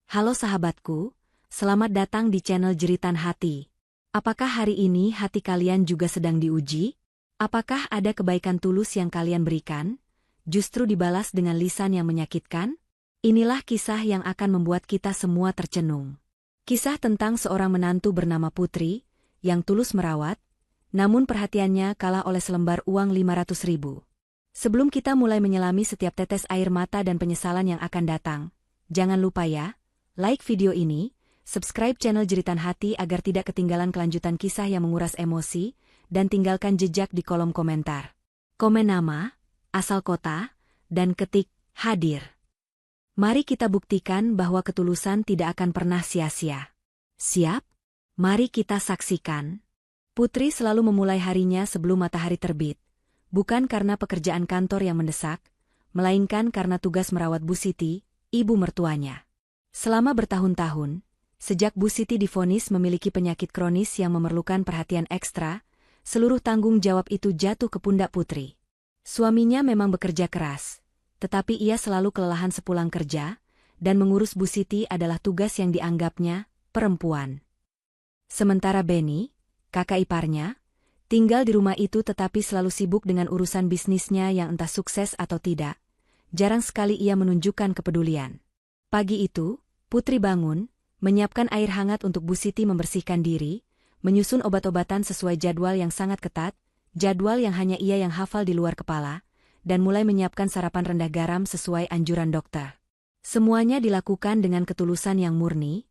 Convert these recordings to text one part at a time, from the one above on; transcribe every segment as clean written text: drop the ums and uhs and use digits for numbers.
Halo sahabatku, selamat datang di channel Jeritan Hati. Apakah hari ini hati kalian juga sedang diuji? Apakah ada kebaikan tulus yang kalian berikan, justru dibalas dengan lisan yang menyakitkan? Inilah kisah yang akan membuat kita semua tercenung. Kisah tentang seorang menantu bernama Putri, yang tulus merawat, namun perhatiannya kalah oleh selembar uang 500.000. Sebelum kita mulai menyelami setiap tetes air mata dan penyesalan yang akan datang, jangan lupa ya, like video ini, subscribe channel Jeritan Hati agar tidak ketinggalan kelanjutan kisah yang menguras emosi, dan tinggalkan jejak di kolom komentar. Komen nama, asal kota, dan ketik hadir. Mari kita buktikan bahwa ketulusan tidak akan pernah sia-sia. Siap? Mari kita saksikan. Putri selalu memulai harinya sebelum matahari terbit. Bukan karena pekerjaan kantor yang mendesak, melainkan karena tugas merawat Bu Siti, ibu mertuanya. Selama bertahun-tahun, sejak Bu Siti divonis memiliki penyakit kronis yang memerlukan perhatian ekstra, seluruh tanggung jawab itu jatuh ke pundak Putri. Suaminya memang bekerja keras, tetapi ia selalu kelelahan sepulang kerja, dan mengurus Bu Siti adalah tugas yang dianggapnya perempuan. Sementara Benny, kakak iparnya, tinggal di rumah itu tetapi selalu sibuk dengan urusan bisnisnya yang entah sukses atau tidak. Jarang sekali ia menunjukkan kepedulian. Pagi itu, Putri bangun, menyiapkan air hangat untuk Bu Siti membersihkan diri, menyusun obat-obatan sesuai jadwal yang sangat ketat, jadwal yang hanya ia yang hafal di luar kepala, dan mulai menyiapkan sarapan rendah garam sesuai anjuran dokter. Semuanya dilakukan dengan ketulusan yang murni,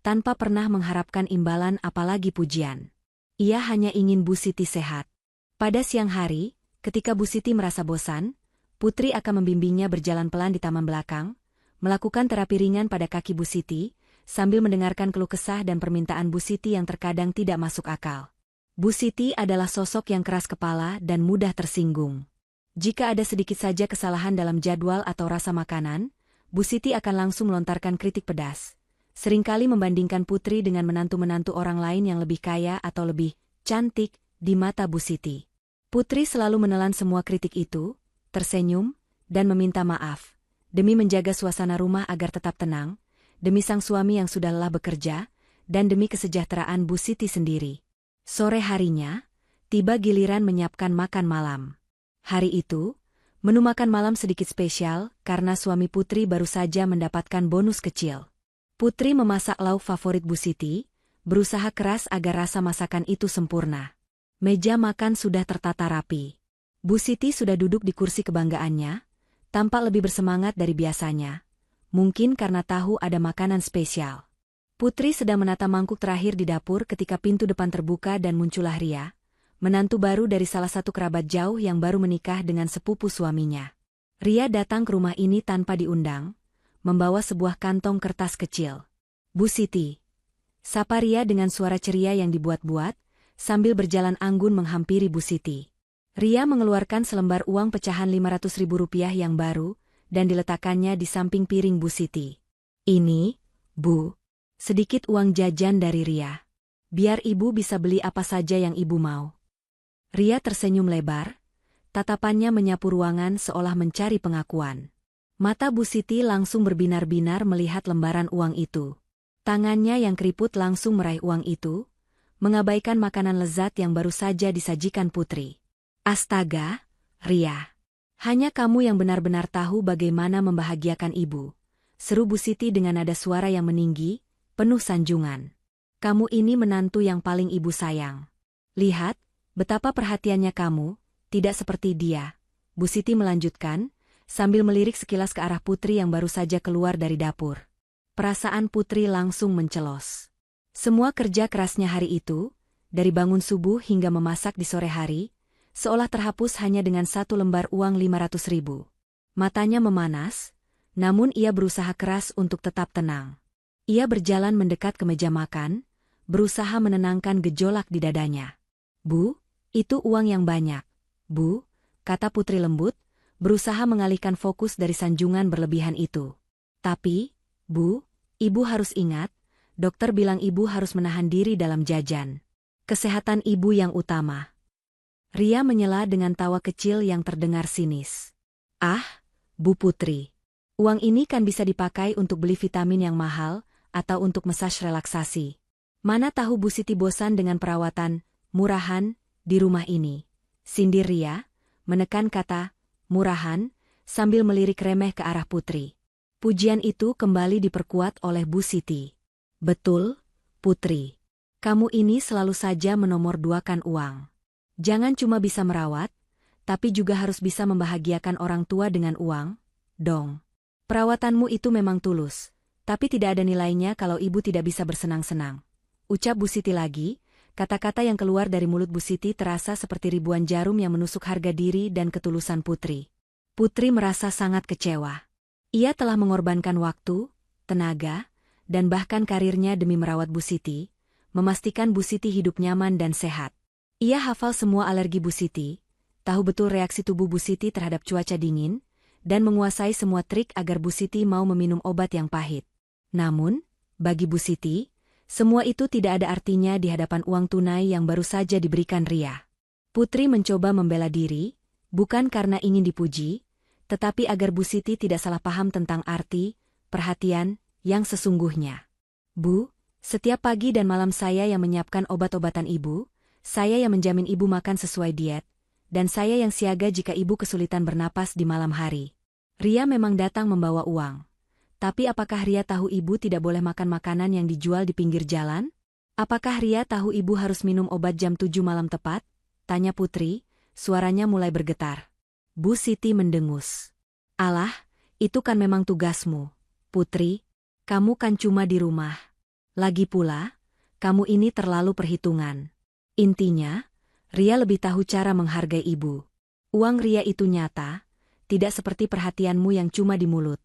tanpa pernah mengharapkan imbalan apalagi pujian. Ia hanya ingin Bu Siti sehat. Pada siang hari, ketika Bu Siti merasa bosan, Putri akan membimbingnya berjalan pelan di taman belakang, melakukan terapi ringan pada kaki Bu Siti, sambil mendengarkan keluh kesah dan permintaan Bu Siti yang terkadang tidak masuk akal. Bu Siti adalah sosok yang keras kepala dan mudah tersinggung. Jika ada sedikit saja kesalahan dalam jadwal atau rasa makanan, Bu Siti akan langsung melontarkan kritik pedas. Seringkali membandingkan Putri dengan menantu-menantu orang lain yang lebih kaya atau lebih cantik di mata Bu Siti. Putri selalu menelan semua kritik itu, tersenyum, dan meminta maaf, demi menjaga suasana rumah agar tetap tenang, demi sang suami yang sudah lelah bekerja, dan demi kesejahteraan Bu Siti sendiri. Sore harinya, tiba giliran menyiapkan makan malam. Hari itu, menu makan malam sedikit spesial karena suami Putri baru saja mendapatkan bonus kecil. Putri memasak lauk favorit Bu Siti, berusaha keras agar rasa masakan itu sempurna. Meja makan sudah tertata rapi. Bu Siti sudah duduk di kursi kebanggaannya, tampak lebih bersemangat dari biasanya. Mungkin karena tahu ada makanan spesial. Putri sedang menata mangkuk terakhir di dapur ketika pintu depan terbuka dan muncullah Ria, menantu baru dari salah satu kerabat jauh yang baru menikah dengan sepupu suaminya. Ria datang ke rumah ini tanpa diundang, membawa sebuah kantong kertas kecil. Bu Siti, sapa Ria dengan suara ceria yang dibuat-buat, sambil berjalan anggun menghampiri Bu Siti. Ria mengeluarkan selembar uang pecahan 500.000 rupiah yang baru, dan diletakkannya di samping piring Bu Siti. Ini, Bu, sedikit uang jajan dari Ria. Biar ibu bisa beli apa saja yang ibu mau. Ria tersenyum lebar, tatapannya menyapu ruangan seolah mencari pengakuan. Mata Bu Siti langsung berbinar-binar melihat lembaran uang itu. Tangannya yang keriput langsung meraih uang itu, mengabaikan makanan lezat yang baru saja disajikan Putri. Astaga, Ria. Hanya kamu yang benar-benar tahu bagaimana membahagiakan ibu, seru Bu Siti dengan nada suara yang meninggi, penuh sanjungan. Kamu ini menantu yang paling ibu sayang. Lihat, betapa perhatiannya kamu, tidak seperti dia. Bu Siti melanjutkan, sambil melirik sekilas ke arah Putri yang baru saja keluar dari dapur. Perasaan Putri langsung mencelos. Semua kerja kerasnya hari itu, dari bangun subuh hingga memasak di sore hari, seolah terhapus hanya dengan satu lembar uang 500.000. Matanya memanas, namun ia berusaha keras untuk tetap tenang. Ia berjalan mendekat ke meja makan, berusaha menenangkan gejolak di dadanya. Bu, itu uang yang banyak. Bu, kata Putri lembut, berusaha mengalihkan fokus dari sanjungan berlebihan itu. Tapi, Bu, ibu harus ingat, dokter bilang ibu harus menahan diri dalam jajan. Kesehatan ibu yang utama. Ria menyela dengan tawa kecil yang terdengar sinis. Ah, Bu Putri. Uang ini kan bisa dipakai untuk beli vitamin yang mahal, atau untuk massage relaksasi. Mana tahu Bu Siti bosan dengan perawatan, murahan, di rumah ini. Sindir Ria, menekan kata, murahan, sambil melirik remeh ke arah Putri. Pujian itu kembali diperkuat oleh Bu Siti. Betul, Putri. Kamu ini selalu saja menomorduakan uang. Jangan cuma bisa merawat, tapi juga harus bisa membahagiakan orang tua dengan uang, dong. Perawatanmu itu memang tulus, tapi tidak ada nilainya kalau ibu tidak bisa bersenang-senang. Ucap Bu Siti lagi, kata-kata yang keluar dari mulut Bu Siti terasa seperti ribuan jarum yang menusuk harga diri dan ketulusan Putri. Putri merasa sangat kecewa. Ia telah mengorbankan waktu, tenaga, dan bahkan karirnya demi merawat Bu Siti, memastikan Bu Siti hidup nyaman dan sehat. Ia hafal semua alergi Bu Siti, tahu betul reaksi tubuh Bu Siti terhadap cuaca dingin, dan menguasai semua trik agar Bu Siti mau meminum obat yang pahit. Namun, bagi Bu Siti, semua itu tidak ada artinya di hadapan uang tunai yang baru saja diberikan Ria. Putri mencoba membela diri, bukan karena ingin dipuji, tetapi agar Bu Siti tidak salah paham tentang arti, perhatian, yang sesungguhnya. Bu, setiap pagi dan malam saya yang menyiapkan obat-obatan ibu, saya yang menjamin ibu makan sesuai diet, dan saya yang siaga jika ibu kesulitan bernapas di malam hari. Ria memang datang membawa uang. Tapi apakah Ria tahu ibu tidak boleh makan makanan yang dijual di pinggir jalan? Apakah Ria tahu ibu harus minum obat jam 7 malam tepat? Tanya Putri, suaranya mulai bergetar. Bu Siti mendengus. Alah, itu kan memang tugasmu, Putri. Kamu kan cuma di rumah. Lagi pula, kamu ini terlalu perhitungan. Intinya, Ria lebih tahu cara menghargai ibu. Uang Ria itu nyata, tidak seperti perhatianmu yang cuma di mulut.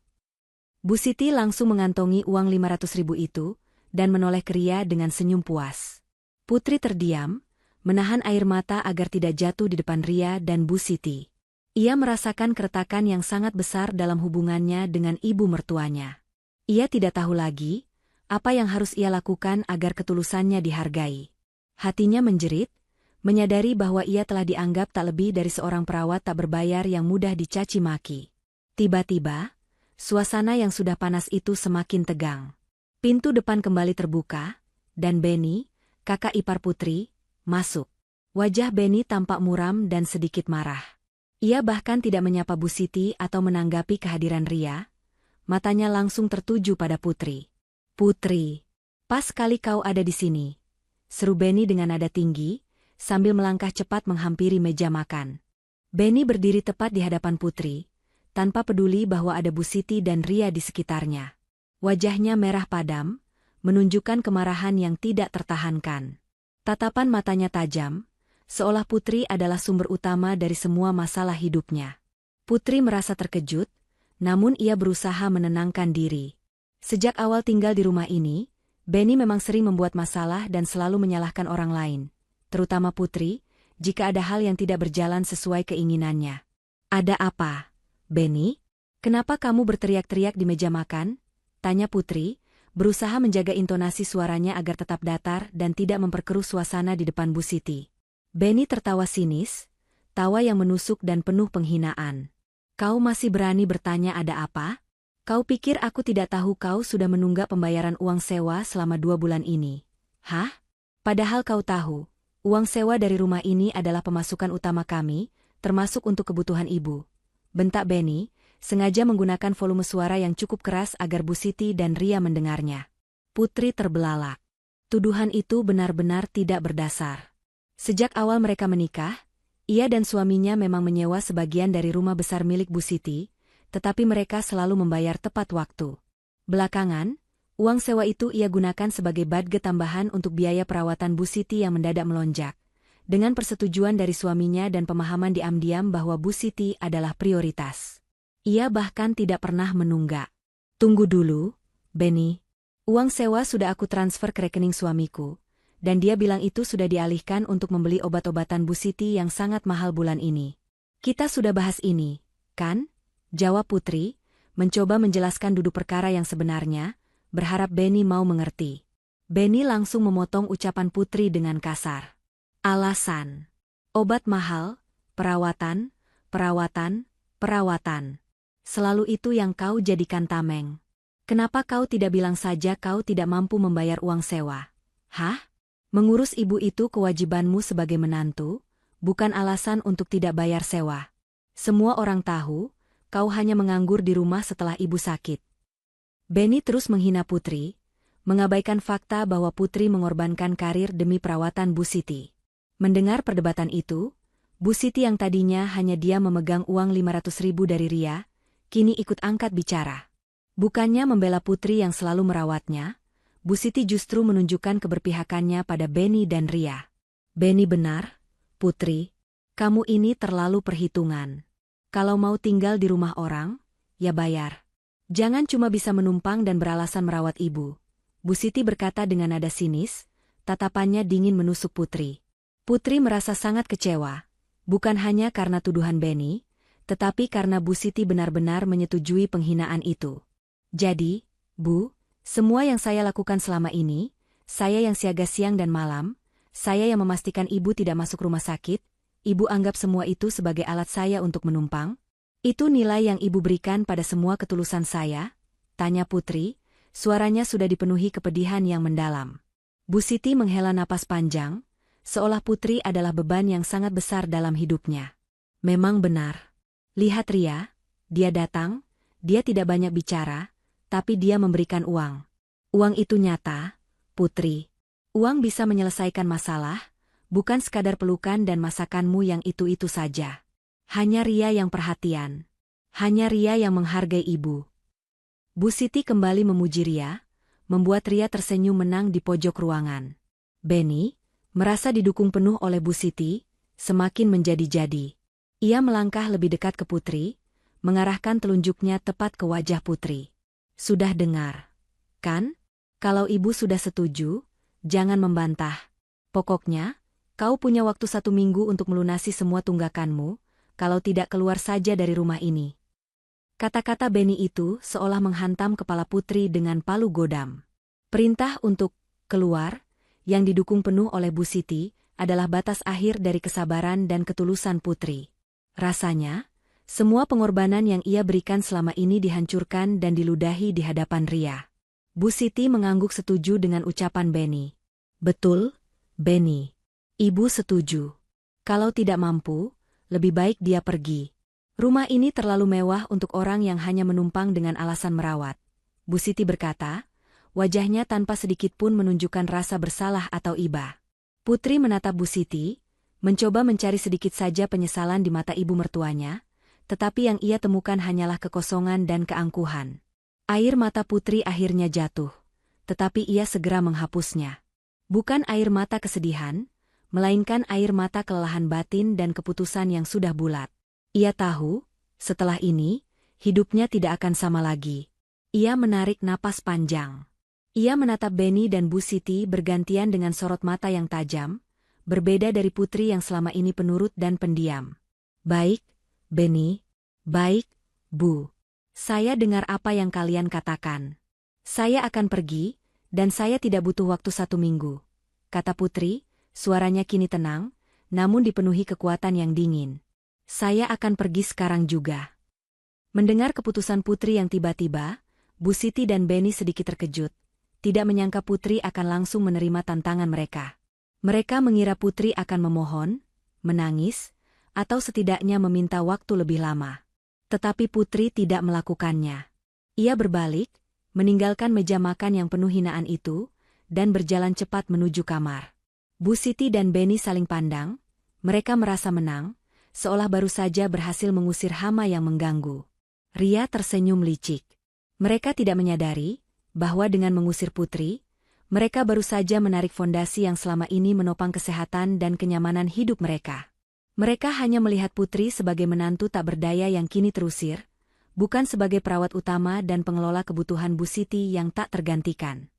Bu Siti langsung mengantongi uang 500.000 itu, dan menoleh ke Ria dengan senyum puas. Putri terdiam, menahan air mata agar tidak jatuh di depan Ria dan Bu Siti. Ia merasakan keretakan yang sangat besar dalam hubungannya dengan ibu mertuanya. Ia tidak tahu lagi, apa yang harus ia lakukan agar ketulusannya dihargai. Hatinya menjerit, menyadari bahwa ia telah dianggap tak lebih dari seorang perawat tak berbayar yang mudah dicaci maki. Tiba-tiba, suasana yang sudah panas itu semakin tegang. Pintu depan kembali terbuka, dan Benny, kakak ipar Putri, masuk. Wajah Benny tampak muram dan sedikit marah. Ia bahkan tidak menyapa Bu Siti atau menanggapi kehadiran Ria. Matanya langsung tertuju pada Putri. Putri, pas kali kau ada di sini, seru Benny dengan nada tinggi, sambil melangkah cepat menghampiri meja makan. Benny berdiri tepat di hadapan Putri, tanpa peduli bahwa ada Bu Siti dan Ria di sekitarnya. Wajahnya merah padam, menunjukkan kemarahan yang tidak tertahankan. Tatapan matanya tajam, seolah Putri adalah sumber utama dari semua masalah hidupnya. Putri merasa terkejut, namun ia berusaha menenangkan diri. Sejak awal tinggal di rumah ini, Benny memang sering membuat masalah dan selalu menyalahkan orang lain, terutama Putri, jika ada hal yang tidak berjalan sesuai keinginannya. Ada apa, Benny? Kenapa kamu berteriak-teriak di meja makan? Tanya Putri, berusaha menjaga intonasi suaranya agar tetap datar dan tidak memperkeruh suasana di depan Bu Siti. Benny tertawa sinis, tawa yang menusuk dan penuh penghinaan. Kau masih berani bertanya ada apa? Kau pikir aku tidak tahu kau sudah menunggak pembayaran uang sewa selama 2 bulan ini? Hah? Padahal kau tahu, uang sewa dari rumah ini adalah pemasukan utama kami, termasuk untuk kebutuhan ibu. Bentak Benny, sengaja menggunakan volume suara yang cukup keras agar Bu Siti dan Ria mendengarnya. Putri terbelalak. Tuduhan itu benar-benar tidak berdasar. Sejak awal mereka menikah, ia dan suaminya memang menyewa sebagian dari rumah besar milik Bu Siti, tetapi mereka selalu membayar tepat waktu. Belakangan, uang sewa itu ia gunakan sebagai budget tambahan untuk biaya perawatan Bu Siti yang mendadak melonjak. Dengan persetujuan dari suaminya dan pemahaman diam-diam bahwa Bu Siti adalah prioritas. Ia bahkan tidak pernah menunggak. Tunggu dulu, Benny. Uang sewa sudah aku transfer ke rekening suamiku, dan dia bilang itu sudah dialihkan untuk membeli obat-obatan Bu Siti yang sangat mahal bulan ini. Kita sudah bahas ini, kan? Jawab Putri, mencoba menjelaskan duduk perkara yang sebenarnya, berharap Benny mau mengerti. Benny langsung memotong ucapan Putri dengan kasar. Alasan. Obat mahal, perawatan, perawatan, perawatan. Selalu itu yang kau jadikan tameng. Kenapa kau tidak bilang saja kau tidak mampu membayar uang sewa? Hah? Mengurus ibu itu kewajibanmu sebagai menantu, bukan alasan untuk tidak bayar sewa. Semua orang tahu, kau hanya menganggur di rumah setelah ibu sakit. Benny terus menghina Putri, mengabaikan fakta bahwa Putri mengorbankan karir demi perawatan Bu Siti. Mendengar perdebatan itu, Bu Siti yang tadinya hanya dia memegang uang 500.000 dari Ria, kini ikut angkat bicara. Bukannya membela Putri yang selalu merawatnya, Bu Siti justru menunjukkan keberpihakannya pada Benny dan Ria. Benny benar, Putri, kamu ini terlalu perhitungan. Kalau mau tinggal di rumah orang, ya bayar. Jangan cuma bisa menumpang dan beralasan merawat ibu. Bu Siti berkata dengan nada sinis, tatapannya dingin menusuk Putri. Putri merasa sangat kecewa, bukan hanya karena tuduhan Benny, tetapi karena Bu Siti benar-benar menyetujui penghinaan itu. Jadi, Bu, semua yang saya lakukan selama ini, saya yang siaga siang dan malam, saya yang memastikan ibu tidak masuk rumah sakit, ibu anggap semua itu sebagai alat saya untuk menumpang? Itu nilai yang ibu berikan pada semua ketulusan saya? Tanya Putri, suaranya sudah dipenuhi kepedihan yang mendalam. Bu Siti menghela napas panjang, seolah Putri adalah beban yang sangat besar dalam hidupnya. Memang benar. Lihat Ria, dia datang, dia tidak banyak bicara, tapi dia memberikan uang. Uang itu nyata, Putri. Uang bisa menyelesaikan masalah, bukan sekadar pelukan dan masakanmu yang itu-itu saja. Hanya Ria yang perhatian. Hanya Ria yang menghargai ibu. Bu Siti kembali memuji Ria, membuat Ria tersenyum menang di pojok ruangan. Benny, merasa didukung penuh oleh Bu Siti, semakin menjadi-jadi. Ia melangkah lebih dekat ke Putri, mengarahkan telunjuknya tepat ke wajah Putri. Sudah dengar, kan? Kalau ibu sudah setuju, jangan membantah. Pokoknya, kau punya waktu 1 minggu untuk melunasi semua tunggakanmu, kalau tidak keluar saja dari rumah ini. Kata-kata Benny itu seolah menghantam kepala Putri dengan palu godam. Perintah untuk keluar, yang didukung penuh oleh Bu Siti, adalah batas akhir dari kesabaran dan ketulusan Putri. Rasanya, semua pengorbanan yang ia berikan selama ini dihancurkan dan diludahi di hadapan Ria. Bu Siti mengangguk setuju dengan ucapan Benny. Betul, Benny. Ibu setuju. Kalau tidak mampu, lebih baik dia pergi. Rumah ini terlalu mewah untuk orang yang hanya menumpang dengan alasan merawat. Bu Siti berkata, wajahnya tanpa sedikit pun menunjukkan rasa bersalah atau iba. Putri menatap Bu Siti, mencoba mencari sedikit saja penyesalan di mata ibu mertuanya, tetapi yang ia temukan hanyalah kekosongan dan keangkuhan. Air mata Putri akhirnya jatuh, tetapi ia segera menghapusnya. Bukan air mata kesedihan, melainkan air mata kelelahan batin dan keputusan yang sudah bulat. Ia tahu, setelah ini, hidupnya tidak akan sama lagi. Ia menarik napas panjang. Ia menatap Benny dan Bu Siti bergantian dengan sorot mata yang tajam, berbeda dari Putri yang selama ini penurut dan pendiam. Baik, Benny. Baik, Bu. Saya dengar apa yang kalian katakan. Saya akan pergi, dan saya tidak butuh waktu 1 minggu. Kata Putri, suaranya kini tenang, namun dipenuhi kekuatan yang dingin. Saya akan pergi sekarang juga. Mendengar keputusan Putri yang tiba-tiba, Bu Siti dan Benny sedikit terkejut. Tidak menyangka Putri akan langsung menerima tantangan mereka. Mereka mengira Putri akan memohon, menangis, atau setidaknya meminta waktu lebih lama. Tetapi Putri tidak melakukannya. Ia berbalik, meninggalkan meja makan yang penuh hinaan itu, dan berjalan cepat menuju kamar. Bu Siti dan Benny saling pandang, mereka merasa menang, seolah baru saja berhasil mengusir hama yang mengganggu. Ria tersenyum licik. Mereka tidak menyadari bahwa dengan mengusir Putri, mereka baru saja menarik fondasi yang selama ini menopang kesehatan dan kenyamanan hidup mereka. Mereka hanya melihat Putri sebagai menantu tak berdaya yang kini terusir, bukan sebagai perawat utama dan pengelola kebutuhan Bu Siti yang tak tergantikan.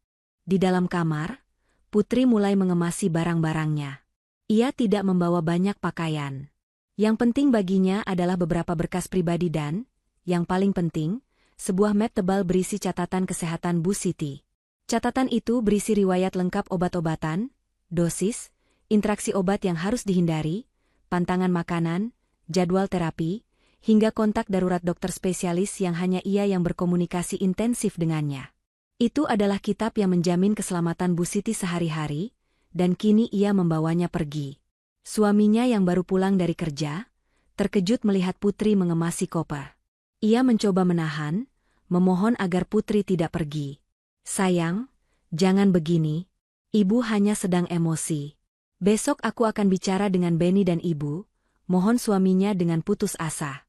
Di dalam kamar, Putri mulai mengemasi barang-barangnya. Ia tidak membawa banyak pakaian. Yang penting baginya adalah beberapa berkas pribadi dan, yang paling penting, sebuah map tebal berisi catatan kesehatan Bu Siti. Catatan itu berisi riwayat lengkap obat-obatan, dosis, interaksi obat yang harus dihindari, pantangan makanan, jadwal terapi, hingga kontak darurat dokter spesialis yang hanya ia yang berkomunikasi intensif dengannya. Itu adalah kitab yang menjamin keselamatan Bu Siti sehari-hari, dan kini ia membawanya pergi. Suaminya yang baru pulang dari kerja, terkejut melihat Putri mengemasi koper. Ia mencoba menahan, memohon agar Putri tidak pergi. "Sayang, jangan begini. Ibu hanya sedang emosi. Besok aku akan bicara dengan Benny dan ibu," mohon suaminya dengan putus asa.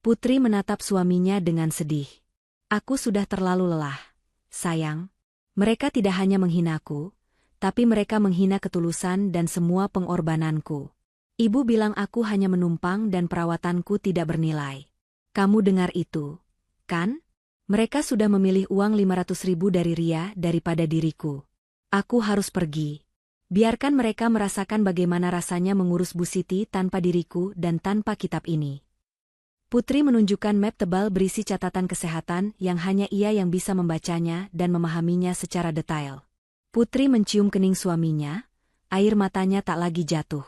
Putri menatap suaminya dengan sedih. "Aku sudah terlalu lelah, sayang. Mereka tidak hanya menghinaku, tapi mereka menghina ketulusan dan semua pengorbananku. Ibu bilang aku hanya menumpang dan perawatanku tidak bernilai. Kamu dengar itu, kan? Mereka sudah memilih uang 500.000 dari Ria daripada diriku. Aku harus pergi. Biarkan mereka merasakan bagaimana rasanya mengurus Bu Siti tanpa diriku dan tanpa kitab ini." Putri menunjukkan map tebal berisi catatan kesehatan yang hanya ia yang bisa membacanya dan memahaminya secara detail. Putri mencium kening suaminya, air matanya tak lagi jatuh.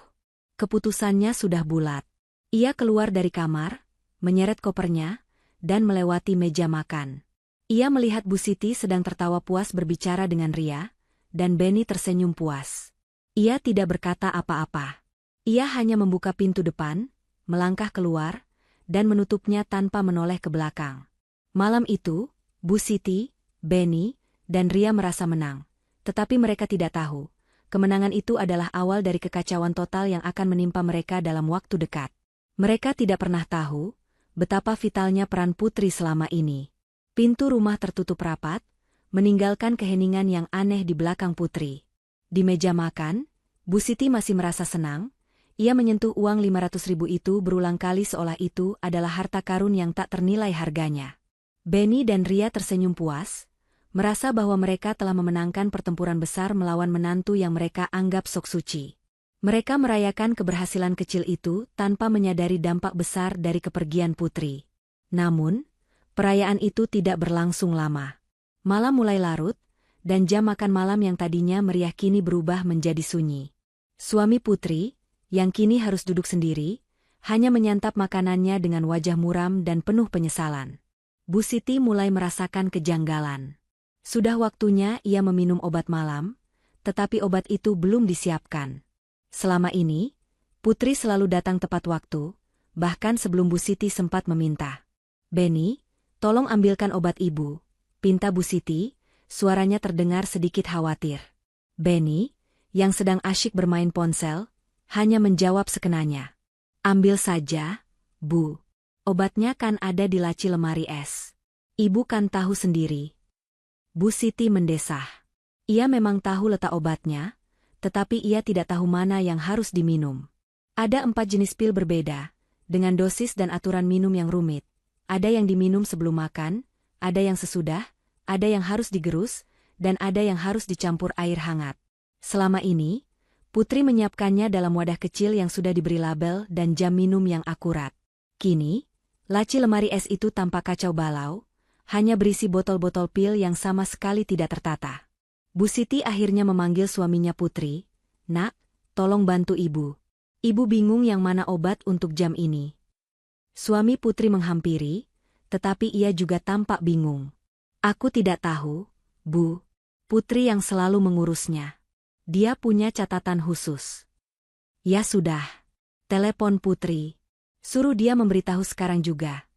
Keputusannya sudah bulat. Ia keluar dari kamar, menyeret kopernya, dan melewati meja makan. Ia melihat Bu Siti sedang tertawa puas berbicara dengan Ria, dan Benny tersenyum puas. Ia tidak berkata apa-apa. Ia hanya membuka pintu depan, melangkah keluar, dan menutupnya tanpa menoleh ke belakang. Malam itu, Bu Siti, Benny, dan Ria merasa menang. Tetapi mereka tidak tahu, kemenangan itu adalah awal dari kekacauan total yang akan menimpa mereka dalam waktu dekat. Mereka tidak pernah tahu betapa vitalnya peran Putri selama ini. Pintu rumah tertutup rapat, meninggalkan keheningan yang aneh di belakang Putri. Di meja makan, Bu Siti masih merasa senang. Ia menyentuh uang 500.000 itu berulang kali seolah itu adalah harta karun yang tak ternilai harganya. Benny dan Ria tersenyum puas, merasa bahwa mereka telah memenangkan pertempuran besar melawan menantu yang mereka anggap sok suci. Mereka merayakan keberhasilan kecil itu tanpa menyadari dampak besar dari kepergian Putri. Namun, perayaan itu tidak berlangsung lama. Malam mulai larut, dan jam makan malam yang tadinya meriah kini berubah menjadi sunyi. Suami Putri, yang kini harus duduk sendiri, hanya menyantap makanannya dengan wajah muram dan penuh penyesalan. Bu Siti mulai merasakan kejanggalan. Sudah waktunya ia meminum obat malam, tetapi obat itu belum disiapkan. Selama ini, Putri selalu datang tepat waktu, bahkan sebelum Bu Siti sempat meminta. "Benny, tolong ambilkan obat ibu," pinta Bu Siti, suaranya terdengar sedikit khawatir. Benny, yang sedang asyik bermain ponsel, hanya menjawab sekenanya. "Ambil saja, Bu. Obatnya kan ada di laci lemari es. Ibu kan tahu sendiri." Bu Siti mendesah. Ia memang tahu letak obatnya, tetapi ia tidak tahu mana yang harus diminum. Ada 4 jenis pil berbeda, dengan dosis dan aturan minum yang rumit. Ada yang diminum sebelum makan, ada yang sesudah, ada yang harus digerus, dan ada yang harus dicampur air hangat. Selama ini, Putri menyiapkannya dalam wadah kecil yang sudah diberi label dan jam minum yang akurat. Kini, laci lemari es itu tampak kacau balau, hanya berisi botol-botol pil yang sama sekali tidak tertata. Bu Siti akhirnya memanggil suaminya Putri. "Nak, tolong bantu ibu. Ibu bingung yang mana obat untuk jam ini." Suami Putri menghampiri, tetapi ia juga tampak bingung. "Aku tidak tahu, Bu." Putri yang selalu mengurusnya. Dia punya catatan khusus. "Ya sudah. Telepon Putri. Suruh dia memberitahu sekarang juga."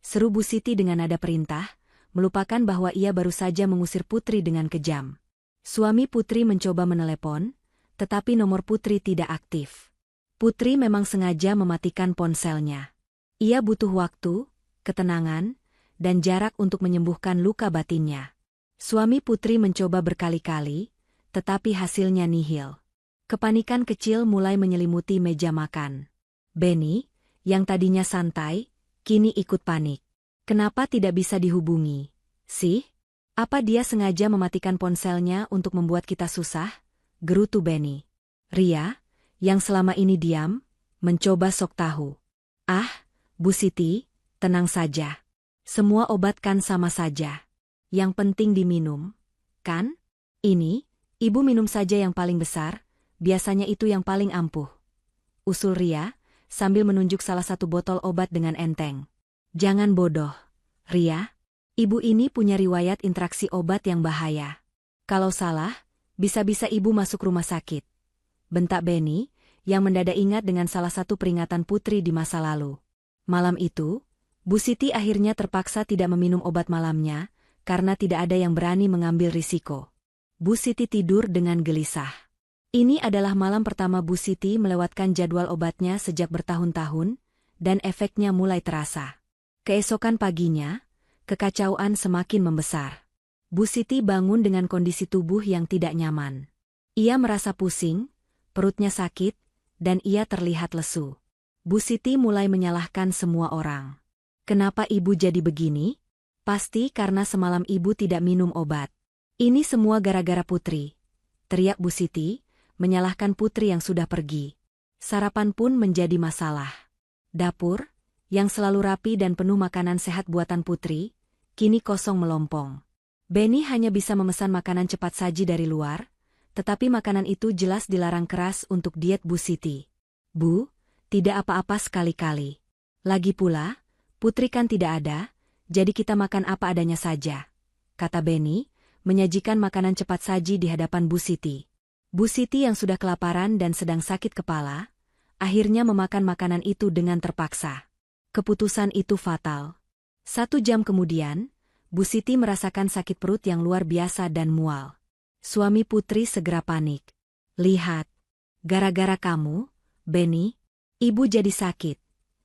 Seru Bu Siti dengan nada perintah, melupakan bahwa ia baru saja mengusir Putri dengan kejam. Suami Putri mencoba menelepon, tetapi nomor Putri tidak aktif. Putri memang sengaja mematikan ponselnya. Ia butuh waktu, ketenangan, dan jarak untuk menyembuhkan luka batinnya. Suami Putri mencoba berkali-kali, tetapi hasilnya nihil. Kepanikan kecil mulai menyelimuti meja makan. Benny, yang tadinya santai, kini ikut panik. "Kenapa tidak bisa dihubungi, sih? Apa dia sengaja mematikan ponselnya untuk membuat kita susah?" gerutu Benny. Ria, yang selama ini diam, mencoba sok tahu. "Ah, Bu Siti, tenang saja. Semua obat kan sama saja. Yang penting diminum, kan? Ini, ibu minum saja yang paling besar, biasanya itu yang paling ampuh," usul Ria, sambil menunjuk salah satu botol obat dengan enteng. Jangan bodoh, Ria. Ibu ini punya riwayat interaksi obat yang bahaya. Kalau salah, bisa-bisa ibu masuk rumah sakit. Bentak Benny, yang mendadak ingat dengan salah satu peringatan Putri di masa lalu. Malam itu, Bu Siti akhirnya terpaksa tidak meminum obat malamnya, karena tidak ada yang berani mengambil risiko. Bu Siti tidur dengan gelisah. Ini adalah malam pertama Bu Siti melewatkan jadwal obatnya sejak bertahun-tahun, dan efeknya mulai terasa. Keesokan paginya, kekacauan semakin membesar. Bu Siti bangun dengan kondisi tubuh yang tidak nyaman. Ia merasa pusing, perutnya sakit, dan ia terlihat lesu. Bu Siti mulai menyalahkan semua orang. Kenapa ibu jadi begini? Pasti karena semalam ibu tidak minum obat. Ini semua gara-gara Putri, teriak Bu Siti, menyalahkan Putri yang sudah pergi. Sarapan pun menjadi masalah. Dapur, yang selalu rapi dan penuh makanan sehat buatan Putri, kini kosong melompong. Benny hanya bisa memesan makanan cepat saji dari luar, tetapi makanan itu jelas dilarang keras untuk diet Bu Siti. Bu, tidak apa-apa sekali-kali. Lagi pula, Putri kan tidak ada, jadi kita makan apa adanya saja, kata Benny, menyajikan makanan cepat saji di hadapan Bu Siti. Bu Siti yang sudah kelaparan dan sedang sakit kepala, akhirnya memakan makanan itu dengan terpaksa. Keputusan itu fatal. 1 jam kemudian, Bu Siti merasakan sakit perut yang luar biasa dan mual. Suami Putri segera panik. Lihat, gara-gara kamu, Benny, ibu jadi sakit,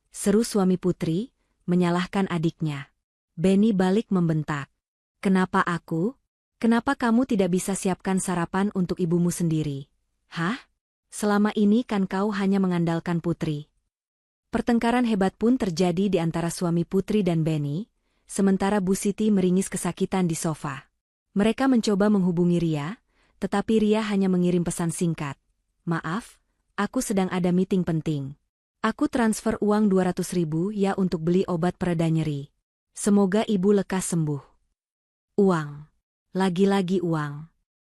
seru suami Putri, menyalahkan adiknya. Benny balik membentak. Kenapa aku? Kenapa kamu tidak bisa siapkan sarapan untuk ibumu sendiri? Hah? Selama ini kan kau hanya mengandalkan Putri. Pertengkaran hebat pun terjadi di antara suami Putri dan Benny, sementara Bu Siti meringis kesakitan di sofa. Mereka mencoba menghubungi Ria, tetapi Ria hanya mengirim pesan singkat. Maaf, aku sedang ada meeting penting. Aku transfer uang 200.000 ya untuk beli obat pereda nyeri. Semoga ibu lekas sembuh. Uang. Lagi-lagi uang.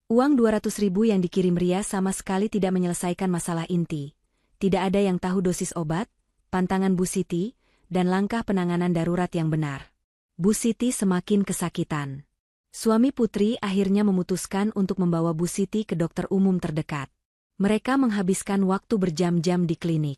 Uang 200.000 yang dikirim Ria sama sekali tidak menyelesaikan masalah inti. Tidak ada yang tahu dosis obat, pantangan Bu Siti, dan langkah penanganan darurat yang benar. Bu Siti semakin kesakitan. Suami Putri akhirnya memutuskan untuk membawa Bu Siti ke dokter umum terdekat. Mereka menghabiskan waktu berjam-jam di klinik.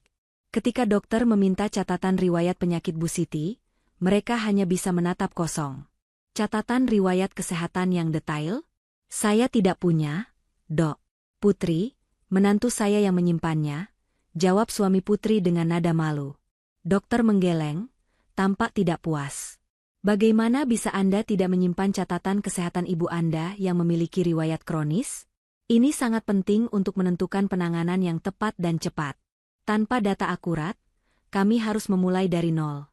Ketika dokter meminta catatan riwayat penyakit Bu Siti, mereka hanya bisa menatap kosong. Catatan riwayat kesehatan yang detail? Saya tidak punya, Dok. Putri, menantu saya yang menyimpannya, jawab suami Putri dengan nada malu. Dokter menggeleng, tampak tidak puas. Bagaimana bisa Anda tidak menyimpan catatan kesehatan ibu Anda yang memiliki riwayat kronis? Ini sangat penting untuk menentukan penanganan yang tepat dan cepat. Tanpa data akurat, kami harus memulai dari nol.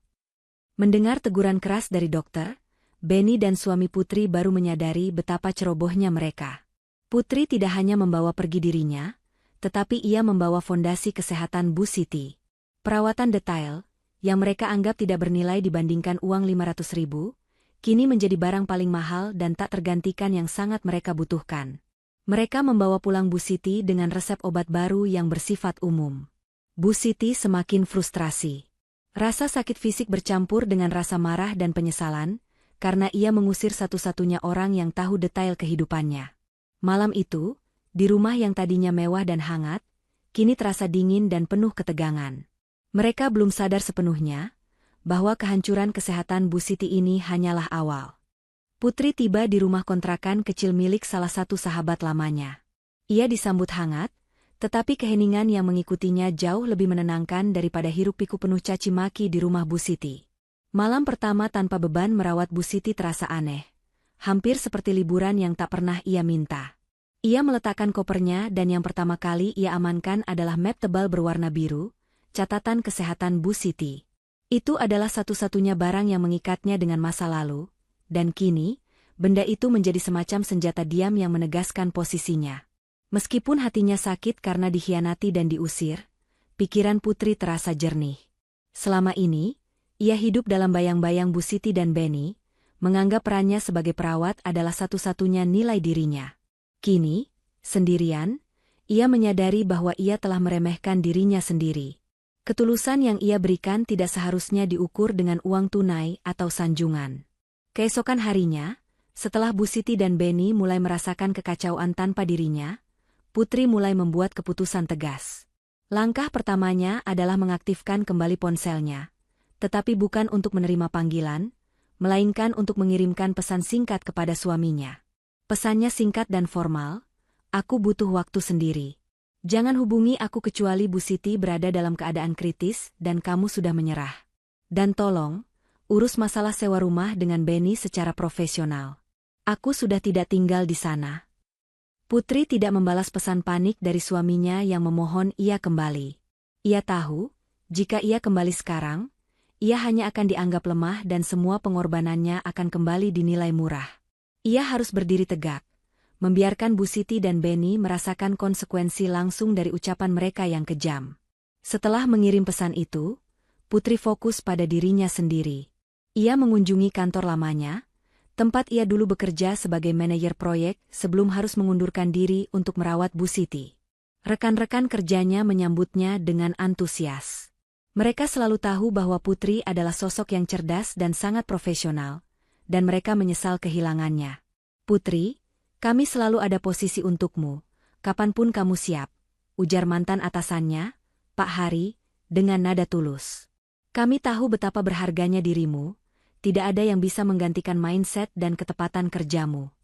Mendengar teguran keras dari dokter, Benny dan suami Putri baru menyadari betapa cerobohnya mereka. Putri tidak hanya membawa pergi dirinya, tetapi ia membawa fondasi kesehatan Bu Siti. Perawatan detail, yang mereka anggap tidak bernilai dibandingkan uang 500.000, kini menjadi barang paling mahal dan tak tergantikan yang sangat mereka butuhkan. Mereka membawa pulang Bu Siti dengan resep obat baru yang bersifat umum. Bu Siti semakin frustrasi. Rasa sakit fisik bercampur dengan rasa marah dan penyesalan, karena ia mengusir satu-satunya orang yang tahu detail kehidupannya. Malam itu, di rumah yang tadinya mewah dan hangat, kini terasa dingin dan penuh ketegangan. Mereka belum sadar sepenuhnya bahwa kehancuran kesehatan Bu Siti ini hanyalah awal. Putri tiba di rumah kontrakan kecil milik salah satu sahabat lamanya. Ia disambut hangat, tetapi keheningan yang mengikutinya jauh lebih menenangkan daripada hiruk-pikuk penuh caci maki di rumah Bu Siti. Malam pertama tanpa beban merawat Bu Siti terasa aneh, hampir seperti liburan yang tak pernah ia minta. Ia meletakkan kopernya dan yang pertama kali ia amankan adalah map tebal berwarna biru, catatan kesehatan Bu Siti. Itu adalah satu-satunya barang yang mengikatnya dengan masa lalu, dan kini, benda itu menjadi semacam senjata diam yang menegaskan posisinya. Meskipun hatinya sakit karena dikhianati dan diusir, pikiran Putri terasa jernih. Selama ini, ia hidup dalam bayang-bayang Bu Siti dan Benny, menganggap perannya sebagai perawat adalah satu-satunya nilai dirinya. Kini, sendirian, ia menyadari bahwa ia telah meremehkan dirinya sendiri. Ketulusan yang ia berikan tidak seharusnya diukur dengan uang tunai atau sanjungan. Keesokan harinya, setelah Bu Siti dan Benny mulai merasakan kekacauan tanpa dirinya, Putri mulai membuat keputusan tegas. Langkah pertamanya adalah mengaktifkan kembali ponselnya, tetapi bukan untuk menerima panggilan, melainkan untuk mengirimkan pesan singkat kepada suaminya. Pesannya singkat dan formal, "Aku butuh waktu sendiri. Jangan hubungi aku kecuali Bu Siti berada dalam keadaan kritis dan kamu sudah menyerah. Dan tolong, urus masalah sewa rumah dengan Benny secara profesional. Aku sudah tidak tinggal di sana." Putri tidak membalas pesan panik dari suaminya yang memohon ia kembali. Ia tahu, jika ia kembali sekarang, ia hanya akan dianggap lemah dan semua pengorbanannya akan kembali dinilai murah. Ia harus berdiri tegak, membiarkan Bu Siti dan Benny merasakan konsekuensi langsung dari ucapan mereka yang kejam. Setelah mengirim pesan itu, Putri fokus pada dirinya sendiri. Ia mengunjungi kantor lamanya, tempat ia dulu bekerja sebagai manajer proyek sebelum harus mengundurkan diri untuk merawat Bu Siti. Rekan-rekan kerjanya menyambutnya dengan antusias. Mereka selalu tahu bahwa Putri adalah sosok yang cerdas dan sangat profesional, dan mereka menyesal kehilangannya. "Putri, kami selalu ada posisi untukmu, kapanpun kamu siap," ujar mantan atasannya, Pak Hari, dengan nada tulus. "Kami tahu betapa berharganya dirimu, tidak ada yang bisa menggantikan mindset dan ketepatan kerjamu."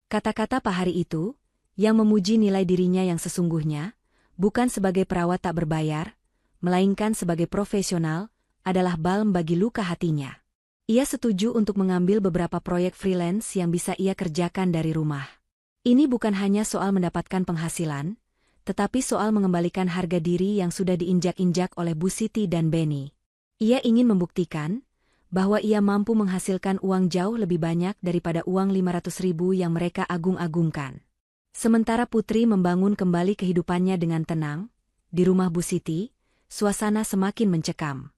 Kata-kata Pak Hari itu, yang memuji nilai dirinya yang sesungguhnya, bukan sebagai perawat tak berbayar, melainkan sebagai profesional, adalah balm bagi luka hatinya. Ia setuju untuk mengambil beberapa proyek freelance yang bisa ia kerjakan dari rumah. Ini bukan hanya soal mendapatkan penghasilan, tetapi soal mengembalikan harga diri yang sudah diinjak-injak oleh Bu Siti dan Benny. Ia ingin membuktikan bahwa ia mampu menghasilkan uang jauh lebih banyak daripada uang 500.000 yang mereka agung-agungkan. Sementara Putri membangun kembali kehidupannya dengan tenang, di rumah Bu Siti, suasana semakin mencekam.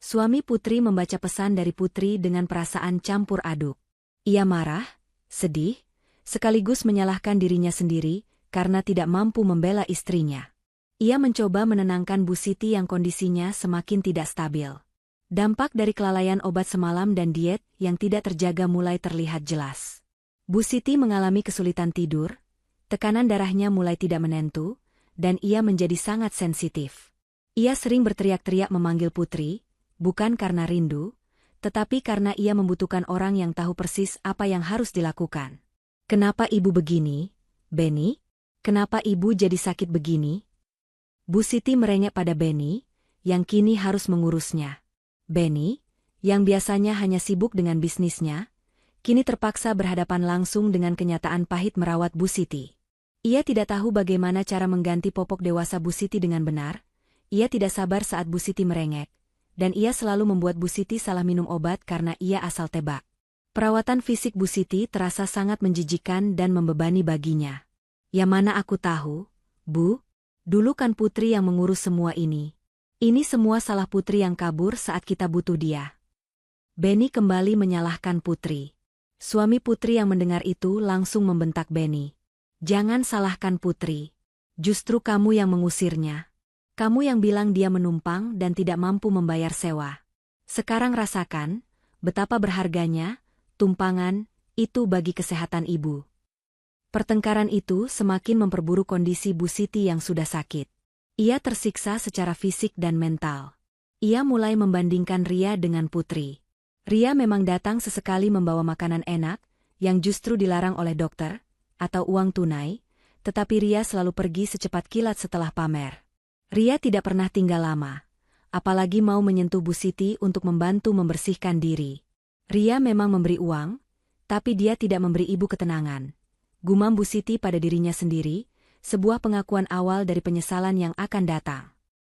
Suami Putri membaca pesan dari Putri dengan perasaan campur aduk. Ia marah, sedih, sekaligus menyalahkan dirinya sendiri karena tidak mampu membela istrinya. Ia mencoba menenangkan Bu Siti yang kondisinya semakin tidak stabil. Dampak dari kelalaian obat semalam dan diet yang tidak terjaga mulai terlihat jelas. Bu Siti mengalami kesulitan tidur, tekanan darahnya mulai tidak menentu, dan ia menjadi sangat sensitif. Ia sering berteriak-teriak memanggil Putri, bukan karena rindu, tetapi karena ia membutuhkan orang yang tahu persis apa yang harus dilakukan. "Kenapa ibu begini, Benny? Kenapa ibu jadi sakit begini?" Bu Siti merengek pada Benny, yang kini harus mengurusnya. Benny, yang biasanya hanya sibuk dengan bisnisnya, kini terpaksa berhadapan langsung dengan kenyataan pahit merawat Bu Siti. Ia tidak tahu bagaimana cara mengganti popok dewasa Bu Siti dengan benar, ia tidak sabar saat Bu Siti merengek, dan ia selalu membuat Bu Siti salah minum obat karena ia asal tebak. Perawatan fisik Bu Siti terasa sangat menjijikan dan membebani baginya. "Ya mana aku tahu, Bu, dulu kan Putri yang mengurus semua ini. Ini semua salah Putri yang kabur saat kita butuh dia." Benny kembali menyalahkan Putri. Suami Putri yang mendengar itu langsung membentak Benny. "Jangan salahkan Putri. Justru kamu yang mengusirnya. Kamu yang bilang dia menumpang dan tidak mampu membayar sewa. Sekarang rasakan betapa berharganya tumpangan itu bagi kesehatan ibu." Pertengkaran itu semakin memperburuk kondisi Bu Siti yang sudah sakit. Ia tersiksa secara fisik dan mental. Ia mulai membandingkan Ria dengan Putri. Ria memang datang sesekali membawa makanan enak, yang justru dilarang oleh dokter, atau uang tunai, tetapi Ria selalu pergi secepat kilat setelah pamer. Ria tidak pernah tinggal lama, apalagi mau menyentuh Bu Siti untuk membantu membersihkan diri. Ria memang memberi uang, tapi dia tidak memberi ibu ketenangan. Gumam Bu Siti pada dirinya sendiri, sebuah pengakuan awal dari penyesalan yang akan datang.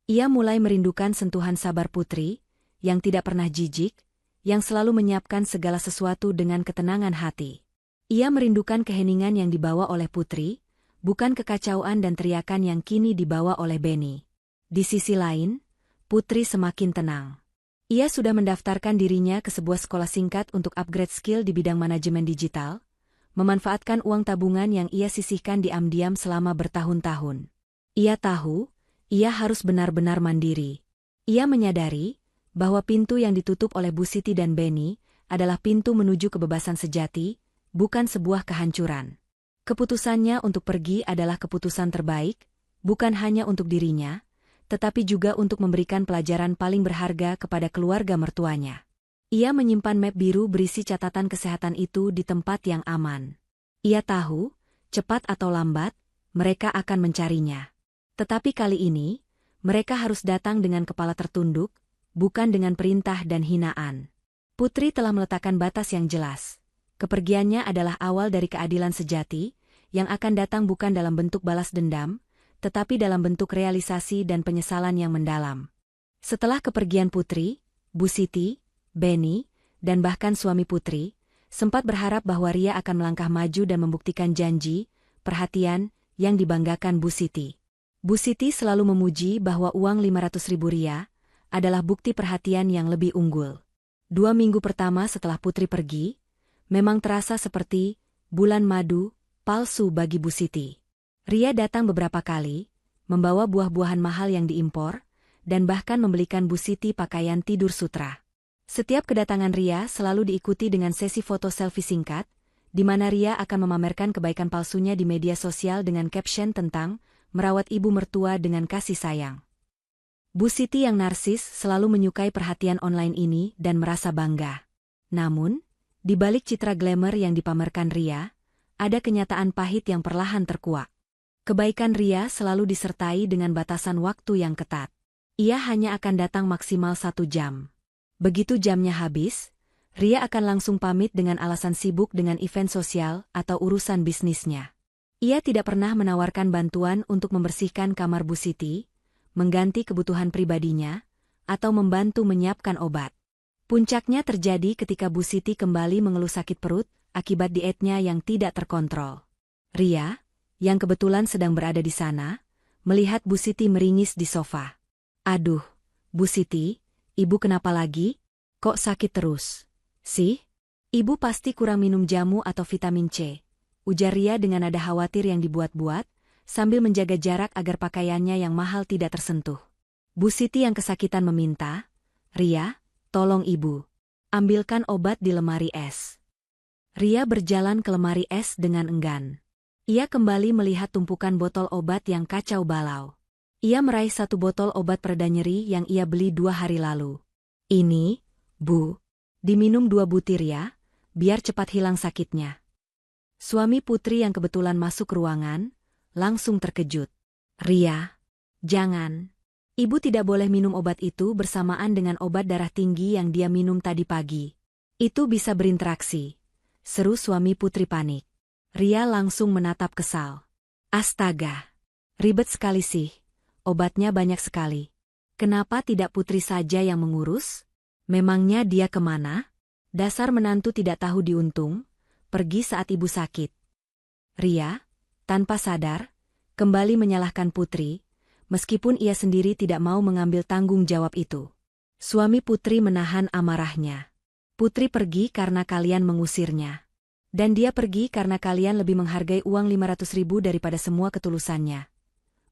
Ia mulai merindukan sentuhan sabar Putri, yang tidak pernah jijik, yang selalu menyiapkan segala sesuatu dengan ketenangan hati. Ia merindukan keheningan yang dibawa oleh Putri, bukan kekacauan dan teriakan yang kini dibawa oleh Benny. Di sisi lain, Putri semakin tenang. Ia sudah mendaftarkan dirinya ke sebuah sekolah singkat untuk upgrade skill di bidang manajemen digital, memanfaatkan uang tabungan yang ia sisihkan diam-diam selama bertahun-tahun. Ia tahu, ia harus benar-benar mandiri. Ia menyadari bahwa pintu yang ditutup oleh Bu Siti dan Benny adalah pintu menuju kebebasan sejati, bukan sebuah kehancuran. Keputusannya untuk pergi adalah keputusan terbaik, bukan hanya untuk dirinya, tetapi juga untuk memberikan pelajaran paling berharga kepada keluarga mertuanya. Ia menyimpan map biru berisi catatan kesehatan itu di tempat yang aman. Ia tahu, cepat atau lambat, mereka akan mencarinya. Tetapi kali ini, mereka harus datang dengan kepala tertunduk, bukan dengan perintah dan hinaan. Putri telah meletakkan batas yang jelas. Kepergiannya adalah awal dari keadilan sejati, yang akan datang bukan dalam bentuk balas dendam, tetapi dalam bentuk realisasi dan penyesalan yang mendalam. Setelah kepergian Putri, Bu Siti, Benny, dan bahkan suami Putri, sempat berharap bahwa Ria akan melangkah maju dan membuktikan janji, perhatian, yang dibanggakan Bu Siti. Bu Siti selalu memuji bahwa uang 500.000 Ria adalah bukti perhatian yang lebih unggul. 2 minggu pertama setelah Putri pergi, memang terasa seperti bulan madu palsu bagi Bu Siti. Ria datang beberapa kali, membawa buah-buahan mahal yang diimpor, dan bahkan membelikan Bu Siti pakaian tidur sutra. Setiap kedatangan Ria selalu diikuti dengan sesi foto selfie singkat, di mana Ria akan memamerkan kebaikan palsunya di media sosial dengan caption tentang merawat ibu mertua dengan kasih sayang. Bu Siti yang narsis selalu menyukai perhatian online ini dan merasa bangga. Namun, di balik citra glamour yang dipamerkan Ria, ada kenyataan pahit yang perlahan terkuak. Kebaikan Ria selalu disertai dengan batasan waktu yang ketat. Ia hanya akan datang maksimal 1 jam. Begitu jamnya habis, Ria akan langsung pamit dengan alasan sibuk dengan event sosial atau urusan bisnisnya. Ia tidak pernah menawarkan bantuan untuk membersihkan kamar Bu Siti, mengganti kebutuhan pribadinya, atau membantu menyiapkan obat. Puncaknya terjadi ketika Bu Siti kembali mengeluh sakit perut akibat dietnya yang tidak terkontrol. Ria, yang kebetulan sedang berada di sana, melihat Bu Siti meringis di sofa. "Aduh, Bu Siti, ibu kenapa lagi? Kok sakit terus? Sih? Ibu pasti kurang minum jamu atau vitamin C," ujar Ria dengan nada khawatir yang dibuat-buat, sambil menjaga jarak agar pakaiannya yang mahal tidak tersentuh. Bu Siti yang kesakitan meminta, "Ria, tolong ibu. Ambilkan obat di lemari es." Ria berjalan ke lemari es dengan enggan. Ia kembali melihat tumpukan botol obat yang kacau balau. Ia meraih 1 botol obat pereda nyeri yang ia beli 2 hari lalu. "Ini, Bu. Diminum 2 butir ya, biar cepat hilang sakitnya." Suami Putri yang kebetulan masuk ruangan, langsung terkejut. "Ria, jangan. Ibu tidak boleh minum obat itu bersamaan dengan obat darah tinggi yang dia minum tadi pagi. Itu bisa berinteraksi," seru suami Putri panik. Ria langsung menatap kesal. "Astaga, ribet sekali sih. Obatnya banyak sekali. Kenapa tidak Putri saja yang mengurus? Memangnya dia kemana? Dasar menantu tidak tahu diuntung, pergi saat ibu sakit." Ria, tanpa sadar, kembali menyalahkan Putri, meskipun ia sendiri tidak mau mengambil tanggung jawab itu. Suami Putri menahan amarahnya. "Putri pergi karena kalian mengusirnya. Dan dia pergi karena kalian lebih menghargai uang 500.000 daripada semua ketulusannya,"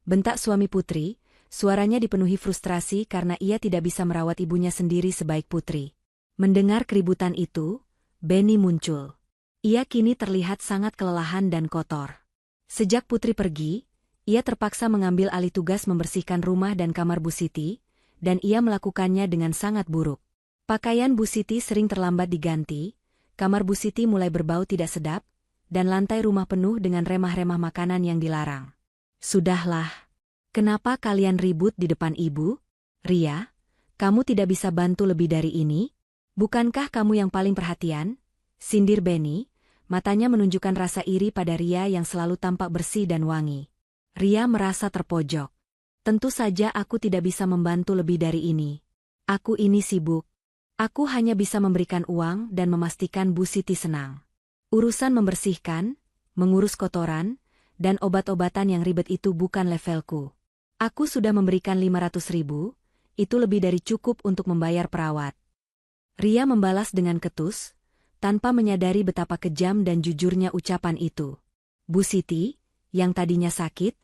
bentak suami Putri, suaranya dipenuhi frustrasi karena ia tidak bisa merawat ibunya sendiri sebaik Putri. Mendengar keributan itu, Benny muncul. Ia kini terlihat sangat kelelahan dan kotor. Sejak Putri pergi, ia terpaksa mengambil alih tugas membersihkan rumah dan kamar Bu Siti, dan ia melakukannya dengan sangat buruk. Pakaian Bu Siti sering terlambat diganti, kamar Bu Siti mulai berbau tidak sedap, dan lantai rumah penuh dengan remah-remah makanan yang dilarang. "Sudahlah. Kenapa kalian ribut di depan ibu? Ria, kamu tidak bisa bantu lebih dari ini? Bukankah kamu yang paling perhatian?" sindir Benny, matanya menunjukkan rasa iri pada Ria yang selalu tampak bersih dan wangi. Ria merasa terpojok. "Tentu saja aku tidak bisa membantu lebih dari ini. Aku ini sibuk. Aku hanya bisa memberikan uang dan memastikan Bu Siti senang. Urusan membersihkan, mengurus kotoran, dan obat-obatan yang ribet itu bukan levelku. Aku sudah memberikan 500.000, itu lebih dari cukup untuk membayar perawat." Ria membalas dengan ketus, tanpa menyadari betapa kejam dan jujurnya ucapan itu. Bu Siti, yang tadinya sakit,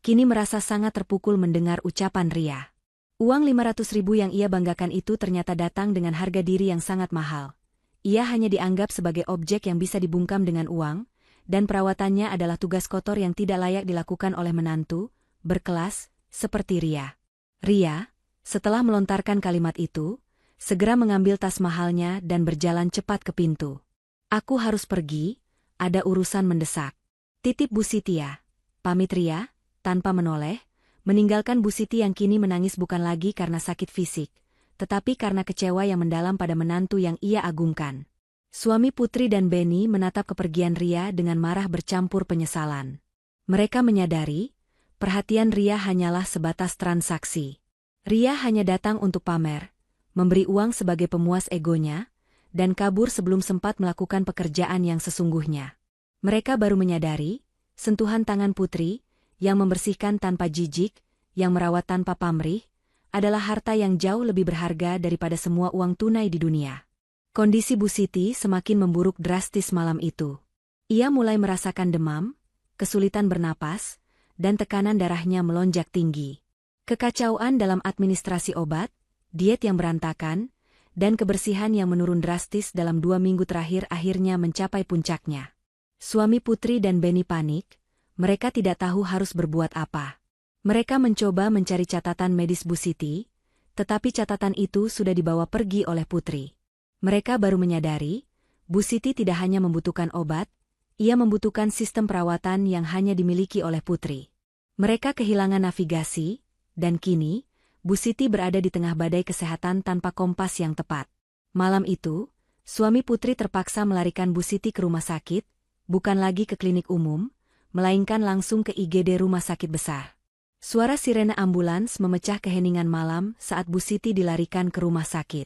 kini merasa sangat terpukul mendengar ucapan Ria. Uang 500.000 yang ia banggakan itu ternyata datang dengan harga diri yang sangat mahal. Ia hanya dianggap sebagai objek yang bisa dibungkam dengan uang, dan perawatannya adalah tugas kotor yang tidak layak dilakukan oleh menantu, berkelas, seperti Ria. Ria, setelah melontarkan kalimat itu, segera mengambil tas mahalnya dan berjalan cepat ke pintu. Aku harus pergi, ada urusan mendesak. Titip Bu Siti ya. Pamit Ria, tanpa menoleh, meninggalkan Bu Siti yang kini menangis bukan lagi karena sakit fisik, tetapi karena kecewa yang mendalam pada menantu yang ia agungkan. Suami Putri dan Benny menatap kepergian Ria dengan marah bercampur penyesalan. Mereka menyadari, perhatian Ria hanyalah sebatas transaksi. Ria hanya datang untuk pamer, memberi uang sebagai pemuas egonya, dan kabur sebelum sempat melakukan pekerjaan yang sesungguhnya. Mereka baru menyadari, sentuhan tangan Putri, yang membersihkan tanpa jijik, yang merawat tanpa pamrih, adalah harta yang jauh lebih berharga daripada semua uang tunai di dunia. Kondisi Bu Siti semakin memburuk drastis malam itu. Ia mulai merasakan demam, kesulitan bernapas, dan tekanan darahnya melonjak tinggi. Kekacauan dalam administrasi obat, diet yang berantakan, dan kebersihan yang menurun drastis dalam 2 minggu terakhir akhirnya mencapai puncaknya. Suami Putri dan Benny panik, mereka tidak tahu harus berbuat apa. Mereka mencoba mencari catatan medis Bu Siti, tetapi catatan itu sudah dibawa pergi oleh Putri. Mereka baru menyadari, Bu Siti tidak hanya membutuhkan obat, ia membutuhkan sistem perawatan yang hanya dimiliki oleh Putri. Mereka kehilangan navigasi, dan kini, Bu Siti berada di tengah badai kesehatan tanpa kompas yang tepat. Malam itu, suami Putri terpaksa melarikan Bu Siti ke rumah sakit, bukan lagi ke klinik umum, melainkan langsung ke IGD rumah sakit besar. Suara sirene ambulans memecah keheningan malam saat Bu Siti dilarikan ke rumah sakit.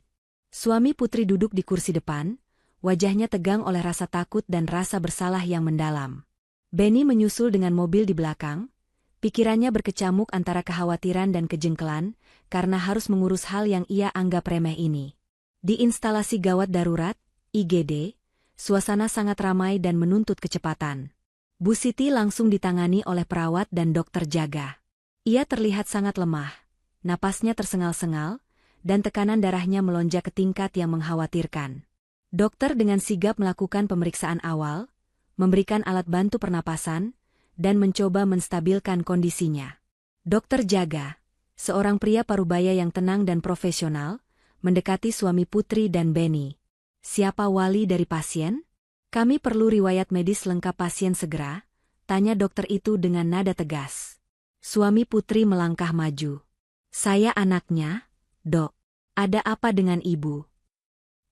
Suami Putri duduk di kursi depan, wajahnya tegang oleh rasa takut dan rasa bersalah yang mendalam. Benny menyusul dengan mobil di belakang, pikirannya berkecamuk antara kekhawatiran dan kejengkelan, karena harus mengurus hal yang ia anggap remeh ini. Di instalasi gawat darurat, IGD, suasana sangat ramai dan menuntut kecepatan. Bu Siti langsung ditangani oleh perawat dan dokter jaga. Ia terlihat sangat lemah, napasnya tersengal-sengal, dan tekanan darahnya melonjak ke tingkat yang mengkhawatirkan. Dokter dengan sigap melakukan pemeriksaan awal, memberikan alat bantu pernapasan, dan mencoba menstabilkan kondisinya. Dokter jaga, seorang pria parubaya yang tenang dan profesional, mendekati suami Putri dan Benny. Siapa wali dari pasien? Kami perlu riwayat medis lengkap pasien segera, tanya dokter itu dengan nada tegas. Suami Putri melangkah maju. Saya anaknya, Dok. Ada apa dengan ibu?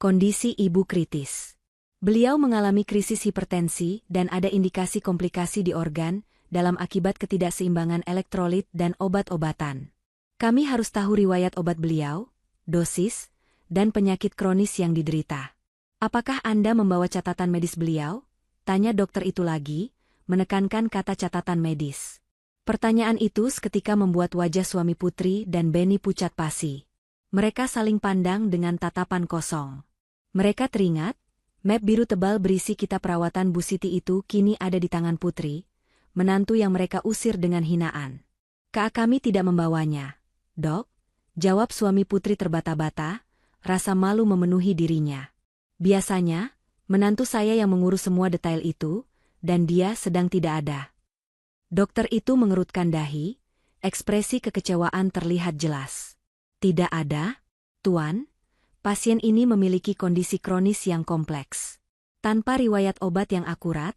Kondisi ibu kritis. Beliau mengalami krisis hipertensi dan ada indikasi komplikasi di organ dalam akibat ketidakseimbangan elektrolit dan obat-obatan. Kami harus tahu riwayat obat beliau, dosis, dan penyakit kronis yang diderita. Apakah Anda membawa catatan medis beliau? Tanya dokter itu lagi, menekankan kata catatan medis. Pertanyaan itu seketika membuat wajah suami Putri dan Benny pucat pasi. Mereka saling pandang dengan tatapan kosong. Mereka teringat, map biru tebal berisi kitab perawatan Bu Siti itu kini ada di tangan Putri, menantu yang mereka usir dengan hinaan. Kami tidak membawanya, Dok, jawab suami Putri terbata-bata, rasa malu memenuhi dirinya. Biasanya, menantu saya yang mengurus semua detail itu, dan dia sedang tidak ada. Dokter itu mengerutkan dahi, ekspresi kekecewaan terlihat jelas. Tidak ada, Tuan, pasien ini memiliki kondisi kronis yang kompleks. Tanpa riwayat obat yang akurat,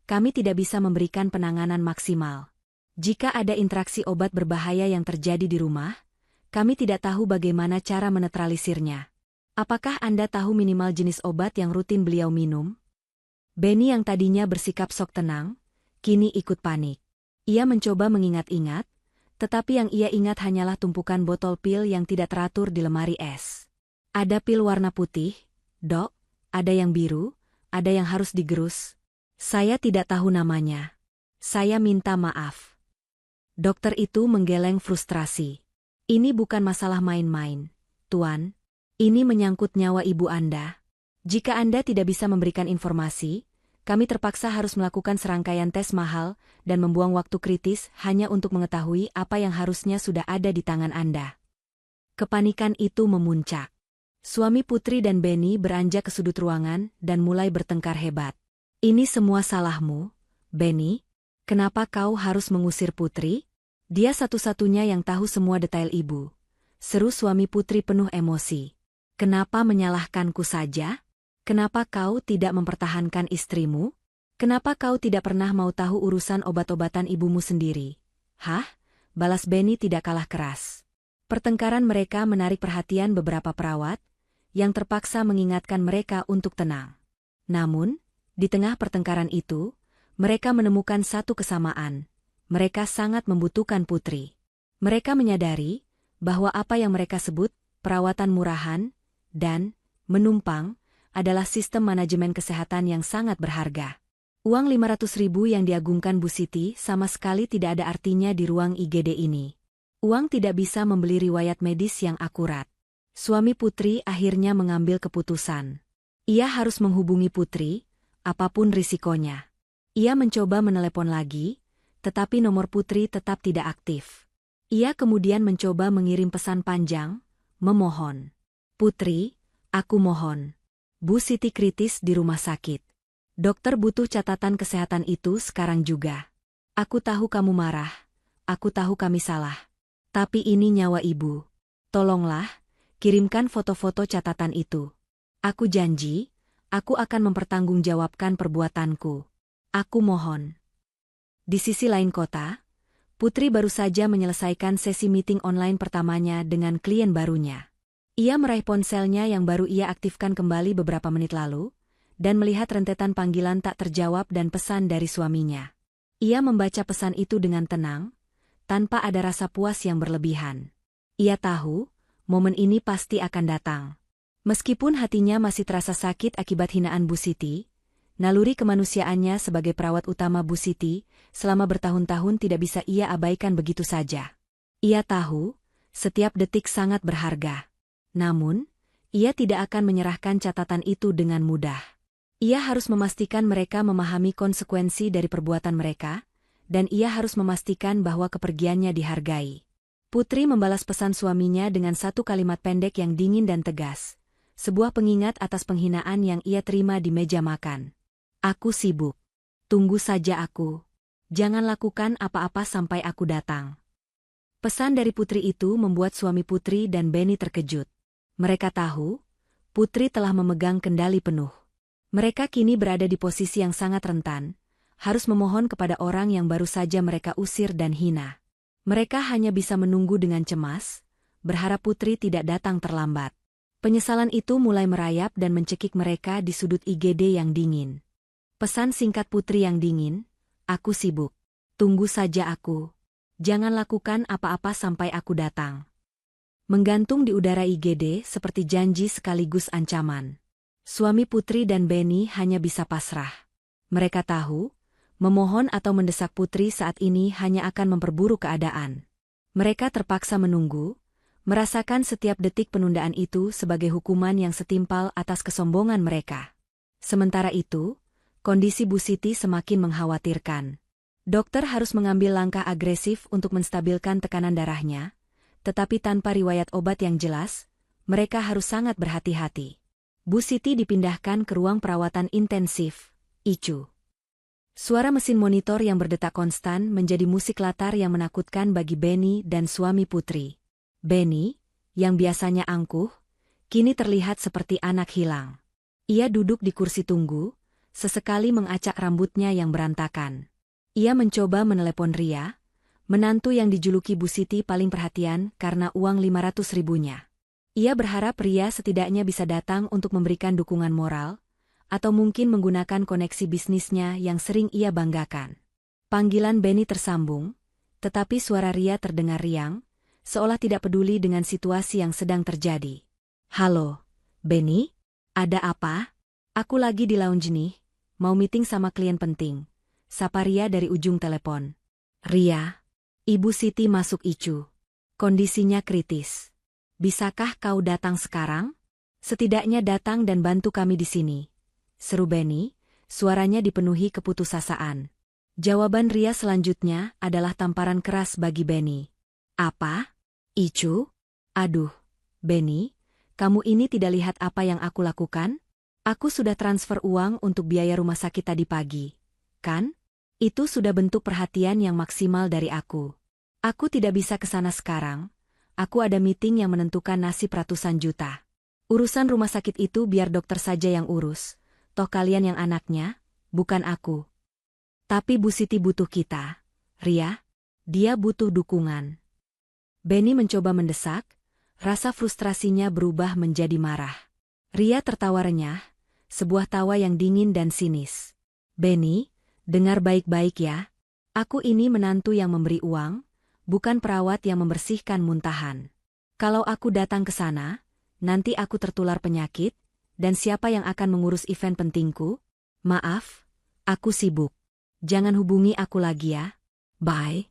kami tidak bisa memberikan penanganan maksimal. Jika ada interaksi obat berbahaya yang terjadi di rumah, kami tidak tahu bagaimana cara menetralisirnya. Apakah Anda tahu minimal jenis obat yang rutin beliau minum? Benny yang tadinya bersikap sok tenang, kini ikut panik. Ia mencoba mengingat-ingat, tetapi yang ia ingat hanyalah tumpukan botol pil yang tidak teratur di lemari es. Ada pil warna putih, Dok, ada yang biru, ada yang harus digerus. Saya tidak tahu namanya. Saya minta maaf. Dokter itu menggeleng frustrasi. Ini bukan masalah main-main, Tuan. Ini menyangkut nyawa ibu Anda. Jika Anda tidak bisa memberikan informasi, kami terpaksa harus melakukan serangkaian tes mahal dan membuang waktu kritis hanya untuk mengetahui apa yang harusnya sudah ada di tangan Anda. Kepanikan itu memuncak. Suami Putri dan Benny beranjak ke sudut ruangan dan mulai bertengkar hebat. Ini semua salahmu, Benny. Kenapa kau harus mengusir Putri? Dia satu-satunya yang tahu semua detail ibu. Seru suami Putri penuh emosi. Kenapa menyalahkanku saja? Kenapa kau tidak mempertahankan istrimu? Kenapa kau tidak pernah mau tahu urusan obat-obatan ibumu sendiri? Hah? Balas Benny tidak kalah keras. Pertengkaran mereka menarik perhatian beberapa perawat, yang terpaksa mengingatkan mereka untuk tenang. Namun, di tengah pertengkaran itu, mereka menemukan satu kesamaan. Mereka sangat membutuhkan Putri. Mereka menyadari bahwa apa yang mereka sebut perawatan murahan dan menumpang adalah sistem manajemen kesehatan yang sangat berharga. Uang 500.000 yang diagungkan Bu Siti sama sekali tidak ada artinya di ruang IGD ini. Uang tidak bisa membeli riwayat medis yang akurat. Suami Putri akhirnya mengambil keputusan. Ia harus menghubungi Putri, apapun risikonya. Ia mencoba menelepon lagi, tetapi nomor Putri tetap tidak aktif. Ia kemudian mencoba mengirim pesan panjang, memohon. Putri, aku mohon. Bu Siti kritis di rumah sakit. Dokter butuh catatan kesehatan itu sekarang juga. Aku tahu kamu marah, aku tahu kami salah. Tapi ini nyawa ibu. Tolonglah, kirimkan foto-foto catatan itu. Aku janji, aku akan mempertanggungjawabkan perbuatanku. Aku mohon. Di sisi lain kota, Putri baru saja menyelesaikan sesi meeting online pertamanya dengan klien barunya. Ia meraih ponselnya yang baru ia aktifkan kembali beberapa menit lalu, dan melihat rentetan panggilan tak terjawab dan pesan dari suaminya. Ia membaca pesan itu dengan tenang, tanpa ada rasa puas yang berlebihan. Ia tahu, momen ini pasti akan datang. Meskipun hatinya masih terasa sakit akibat hinaan Bu Siti, naluri kemanusiaannya sebagai perawat utama Bu Siti selama bertahun-tahun tidak bisa ia abaikan begitu saja. Ia tahu, setiap detik sangat berharga. Namun, ia tidak akan menyerahkan catatan itu dengan mudah. Ia harus memastikan mereka memahami konsekuensi dari perbuatan mereka, dan ia harus memastikan bahwa kepergiannya dihargai. Putri membalas pesan suaminya dengan satu kalimat pendek yang dingin dan tegas, sebuah pengingat atas penghinaan yang ia terima di meja makan. Aku sibuk. Tunggu saja aku. Jangan lakukan apa-apa sampai aku datang. Pesan dari Putri itu membuat suami Putri dan Benny terkejut. Mereka tahu, Putri telah memegang kendali penuh. Mereka kini berada di posisi yang sangat rentan, harus memohon kepada orang yang baru saja mereka usir dan hina. Mereka hanya bisa menunggu dengan cemas, berharap Putri tidak datang terlambat. Penyesalan itu mulai merayap dan mencekik mereka di sudut IGD yang dingin. Pesan singkat Putri yang dingin, aku sibuk. Tunggu saja aku. Jangan lakukan apa-apa sampai aku datang. Menggantung di udara IGD seperti janji sekaligus ancaman. Suami Putri dan Benny hanya bisa pasrah. Mereka tahu, memohon atau mendesak Putri saat ini hanya akan memperburuk keadaan. Mereka terpaksa menunggu, merasakan setiap detik penundaan itu sebagai hukuman yang setimpal atas kesombongan mereka. Sementara itu, kondisi Bu Siti semakin mengkhawatirkan. Dokter harus mengambil langkah agresif untuk menstabilkan tekanan darahnya, tetapi tanpa riwayat obat yang jelas, mereka harus sangat berhati-hati. Bu Siti dipindahkan ke ruang perawatan intensif, ICU. Suara mesin monitor yang berdetak konstan menjadi musik latar yang menakutkan bagi Benny dan suami Putri. Benny, yang biasanya angkuh, kini terlihat seperti anak hilang. Ia duduk di kursi tunggu, sesekali mengacak rambutnya yang berantakan. Ia mencoba menelepon Ria, menantu yang dijuluki Bu Siti paling perhatian karena uang 500.000-nya. Ia berharap Ria setidaknya bisa datang untuk memberikan dukungan moral, atau mungkin menggunakan koneksi bisnisnya yang sering ia banggakan. Panggilan Benny tersambung, tetapi suara Ria terdengar riang, seolah tidak peduli dengan situasi yang sedang terjadi. Halo, Benny? Ada apa? Aku lagi di lounge nih, mau meeting sama klien penting. Sapa Ria dari ujung telepon. Ria, Ibu Siti masuk ICU. Kondisinya kritis. Bisakah kau datang sekarang? Setidaknya datang dan bantu kami di sini. Seru Benny, suaranya dipenuhi keputusasaan. Jawaban Ria selanjutnya adalah tamparan keras bagi Benny. Apa? ICU? Aduh, "Benny, kamu ini tidak lihat apa yang aku lakukan? Aku sudah transfer uang untuk biaya rumah sakit tadi pagi. Kan? Itu sudah bentuk perhatian yang maksimal dari aku. Aku tidak bisa ke sana sekarang. Aku ada meeting yang menentukan nasib ratusan juta. Urusan rumah sakit itu biar dokter saja yang urus. Toh kalian yang anaknya, bukan aku. Tapi Bu Siti butuh kita. Ria, dia butuh dukungan." Benny mencoba mendesak, rasa frustrasinya berubah menjadi marah. Ria tertawa renyah, sebuah tawa yang dingin dan sinis. "Benny, dengar baik-baik ya. Aku ini menantu yang memberi uang, bukan perawat yang membersihkan muntahan. Kalau aku datang ke sana, nanti aku tertular penyakit, dan siapa yang akan mengurus event pentingku? Maaf, aku sibuk. Jangan hubungi aku lagi ya. Bye."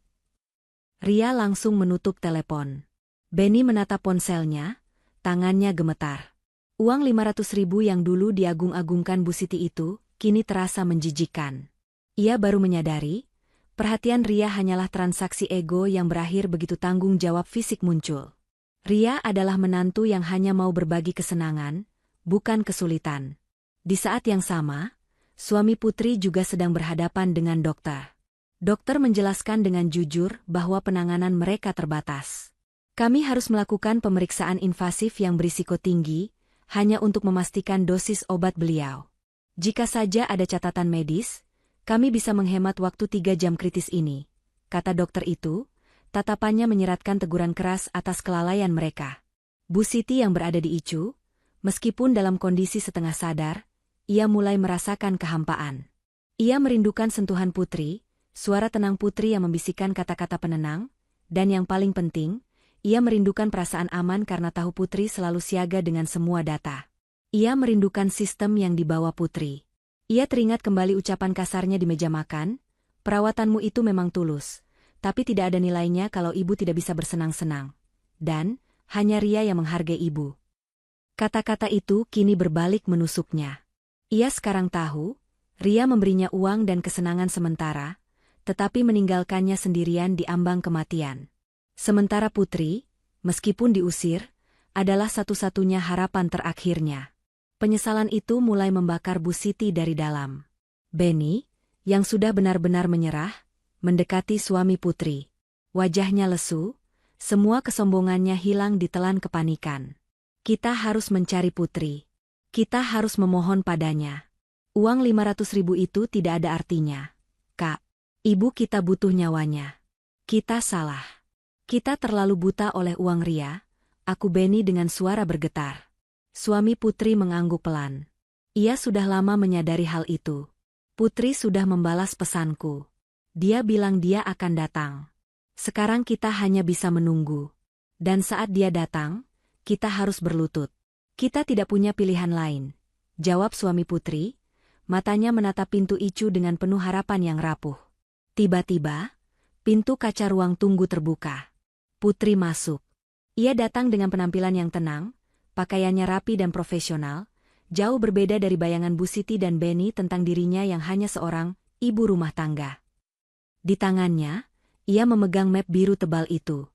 Ria langsung menutup telepon. Benny menatap ponselnya, tangannya gemetar. Uang 500.000 yang dulu diagung-agungkan Bu Siti itu, kini terasa menjijikkan. Ia baru menyadari, perhatian Ria hanyalah transaksi ego yang berakhir begitu tanggung jawab fisik muncul. Ria adalah menantu yang hanya mau berbagi kesenangan, bukan kesulitan. Di saat yang sama, suami Putri juga sedang berhadapan dengan dokter. Dokter menjelaskan dengan jujur bahwa penanganan mereka terbatas. "Kami harus melakukan pemeriksaan invasif yang berisiko tinggi, hanya untuk memastikan dosis obat beliau. Jika saja ada catatan medis, kami bisa menghemat waktu 3 jam kritis ini," kata dokter itu, tatapannya menyeratkan teguran keras atas kelalaian mereka. Bu Siti yang berada di ICU, meskipun dalam kondisi setengah sadar, ia mulai merasakan kehampaan. Ia merindukan sentuhan Putri, suara tenang Putri yang membisikkan kata-kata penenang, dan yang paling penting, ia merindukan perasaan aman karena tahu Putri selalu siaga dengan semua data. Ia merindukan sistem yang dibawa Putri. Ia teringat kembali ucapan kasarnya di meja makan, "Perawatanmu itu memang tulus, tapi tidak ada nilainya kalau ibu tidak bisa bersenang-senang. Dan, hanya Ria yang menghargai ibu." Kata-kata itu kini berbalik menusuknya. Ia sekarang tahu, Ria memberinya uang dan kesenangan sementara, tetapi meninggalkannya sendirian di ambang kematian. Sementara Putri, meskipun diusir, adalah satu-satunya harapan terakhirnya. Penyesalan itu mulai membakar Bu Siti dari dalam. Benny, yang sudah benar-benar menyerah, mendekati suami Putri. Wajahnya lesu, semua kesombongannya hilang ditelan kepanikan. "Kita harus mencari Putri. Kita harus memohon padanya. Uang 500.000 itu tidak ada artinya. Kak, ibu kita butuh nyawanya. Kita salah. Kita terlalu buta oleh uang Ria," aku Benny dengan suara bergetar. Suami Putri mengangguk pelan. Ia sudah lama menyadari hal itu. Putri sudah membalas pesanku. Dia bilang dia akan datang. Sekarang kita hanya bisa menunggu. Dan saat dia datang, kita harus berlutut. Kita tidak punya pilihan lain, jawab suami Putri, matanya menatap pintu ICU dengan penuh harapan yang rapuh. Tiba-tiba, pintu kaca ruang tunggu terbuka. Putri masuk. Ia datang dengan penampilan yang tenang, pakaiannya rapi dan profesional, jauh berbeda dari bayangan Bu Siti dan Benny tentang dirinya yang hanya seorang ibu rumah tangga. Di tangannya, ia memegang map biru tebal itu.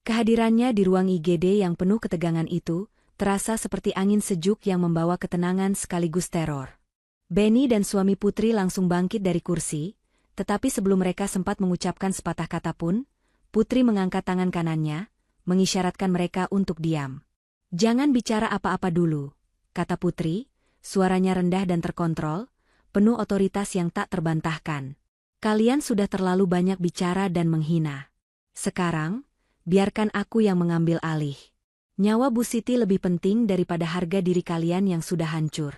Kehadirannya di ruang IGD yang penuh ketegangan itu, terasa seperti angin sejuk yang membawa ketenangan sekaligus teror. Benny dan suami Putri langsung bangkit dari kursi, tetapi sebelum mereka sempat mengucapkan sepatah kata pun, Putri mengangkat tangan kanannya, mengisyaratkan mereka untuk diam. "Jangan bicara apa-apa dulu," kata Putri, suaranya rendah dan terkontrol, penuh otoritas yang tak terbantahkan. "Kalian sudah terlalu banyak bicara dan menghina. Sekarang, biarkan aku yang mengambil alih. Nyawa Bu Siti lebih penting daripada harga diri kalian yang sudah hancur."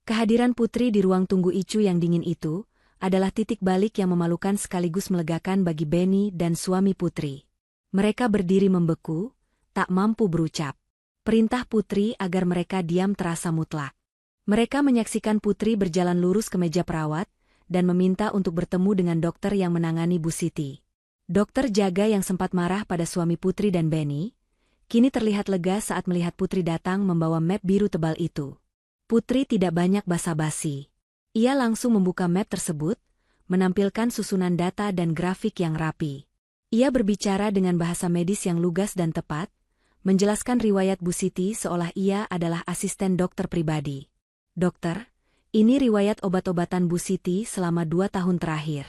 Kehadiran Putri di ruang tunggu ICU yang dingin itu, adalah titik balik yang memalukan sekaligus melegakan bagi Benny dan suami Putri. Mereka berdiri membeku, tak mampu berucap. Perintah Putri agar mereka diam terasa mutlak. Mereka menyaksikan Putri berjalan lurus ke meja perawat, dan meminta untuk bertemu dengan dokter yang menangani Bu Siti. Dokter jaga yang sempat marah pada suami Putri dan Benny, kini terlihat lega saat melihat Putri datang membawa map biru tebal itu. Putri tidak banyak basa-basi. Ia langsung membuka map tersebut, menampilkan susunan data dan grafik yang rapi. Ia berbicara dengan bahasa medis yang lugas dan tepat, menjelaskan riwayat Bu Siti seolah ia adalah asisten dokter pribadi. "Dokter, ini riwayat obat-obatan Bu Siti selama 2 tahun terakhir.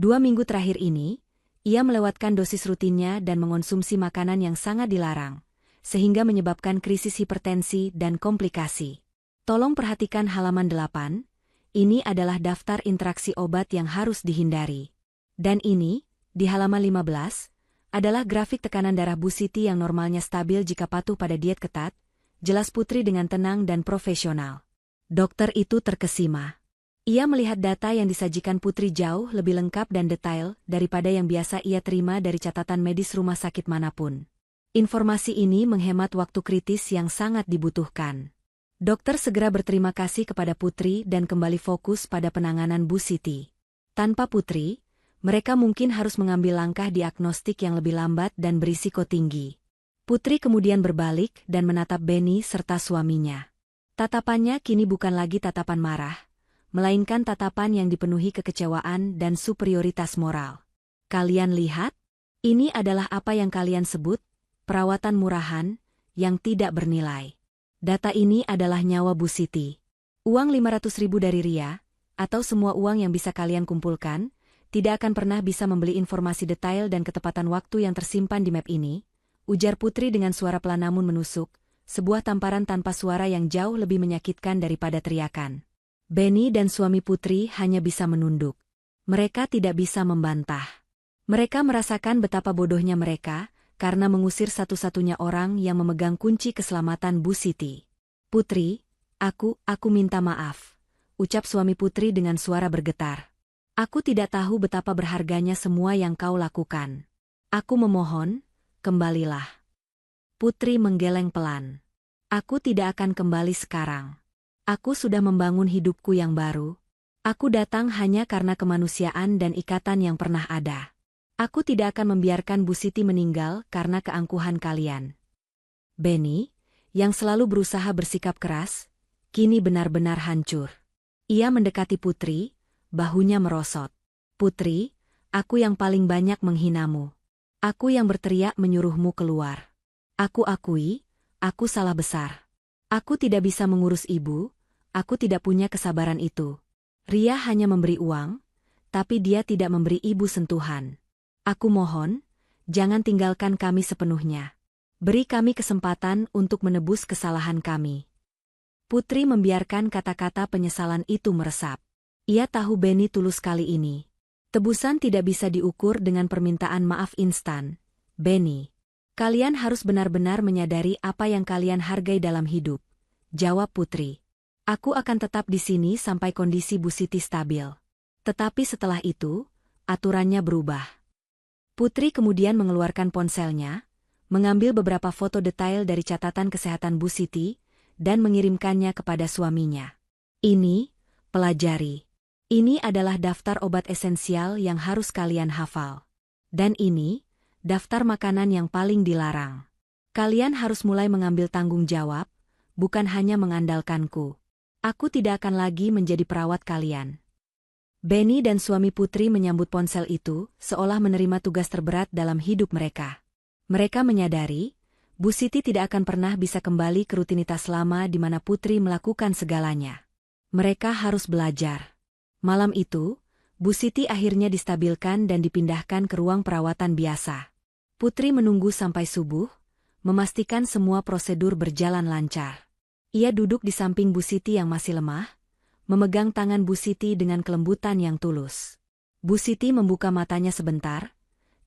2 minggu terakhir ini, ia melewatkan dosis rutinnya dan mengonsumsi makanan yang sangat dilarang, sehingga menyebabkan krisis hipertensi dan komplikasi. Tolong perhatikan halaman 8, ini adalah daftar interaksi obat yang harus dihindari. Dan ini, di halaman 15, adalah grafik tekanan darah Bu Siti yang normalnya stabil jika patuh pada diet ketat," jelas Putri dengan tenang dan profesional. Dokter itu terkesima. Ia melihat data yang disajikan Putri jauh lebih lengkap dan detail daripada yang biasa ia terima dari catatan medis rumah sakit manapun. Informasi ini menghemat waktu kritis yang sangat dibutuhkan. Dokter segera berterima kasih kepada Putri dan kembali fokus pada penanganan Bu Siti. Tanpa Putri, mereka mungkin harus mengambil langkah diagnostik yang lebih lambat dan berisiko tinggi. Putri kemudian berbalik dan menatap Benny serta suaminya. Tatapannya kini bukan lagi tatapan marah, melainkan tatapan yang dipenuhi kekecewaan dan superioritas moral. "Kalian lihat? Ini adalah apa yang kalian sebut, perawatan murahan, yang tidak bernilai. Data ini adalah nyawa Bu Siti. Uang 500.000 dari Ria, atau semua uang yang bisa kalian kumpulkan, tidak akan pernah bisa membeli informasi detail dan ketepatan waktu yang tersimpan di map ini," ujar Putri dengan suara pelan namun menusuk, sebuah tamparan tanpa suara yang jauh lebih menyakitkan daripada teriakan. Benny dan suami Putri hanya bisa menunduk. Mereka tidak bisa membantah. Mereka merasakan betapa bodohnya mereka, karena mengusir satu-satunya orang yang memegang kunci keselamatan Bu Siti. "Putri, aku minta maaf," ucap suami Putri dengan suara bergetar. "Aku tidak tahu betapa berharganya semua yang kau lakukan. Aku memohon, kembalilah." Putri menggeleng pelan. "Aku tidak akan kembali sekarang. Aku sudah membangun hidupku yang baru. Aku datang hanya karena kemanusiaan dan ikatan yang pernah ada. Aku tidak akan membiarkan Bu Siti meninggal karena keangkuhan kalian." Benny, yang selalu berusaha bersikap keras, kini benar-benar hancur. Ia mendekati Putri, bahunya merosot. "Putri, aku yang paling banyak menghinamu. Aku yang berteriak menyuruhmu keluar. Aku akui, aku salah besar. Aku tidak bisa mengurus ibu, aku tidak punya kesabaran itu. Ria hanya memberi uang, tapi dia tidak memberi ibu sentuhan. Aku mohon, jangan tinggalkan kami sepenuhnya. Beri kami kesempatan untuk menebus kesalahan kami." Putri membiarkan kata-kata penyesalan itu meresap. Ia tahu Benny tulus kali ini. "Tebusan tidak bisa diukur dengan permintaan maaf instan. Benny, kalian harus benar-benar menyadari apa yang kalian hargai dalam hidup," jawab Putri. "Aku akan tetap di sini sampai kondisi Bu Siti stabil. Tetapi setelah itu, aturannya berubah." Putri kemudian mengeluarkan ponselnya, mengambil beberapa foto detail dari catatan kesehatan Bu Siti, dan mengirimkannya kepada suaminya. "Ini, pelajari. Ini adalah daftar obat esensial yang harus kalian hafal. Dan ini, daftar makanan yang paling dilarang. Kalian harus mulai mengambil tanggung jawab, bukan hanya mengandalkanku. Aku tidak akan lagi menjadi perawat kalian." Benny dan suami Putri menyambut ponsel itu, seolah menerima tugas terberat dalam hidup mereka. Mereka menyadari, Bu Siti tidak akan pernah bisa kembali ke rutinitas lama di mana Putri melakukan segalanya. Mereka harus belajar. Malam itu, Bu Siti akhirnya distabilkan dan dipindahkan ke ruang perawatan biasa. Putri menunggu sampai subuh, memastikan semua prosedur berjalan lancar. Ia duduk di samping Bu Siti yang masih lemah, memegang tangan Bu Siti dengan kelembutan yang tulus. Bu Siti membuka matanya sebentar,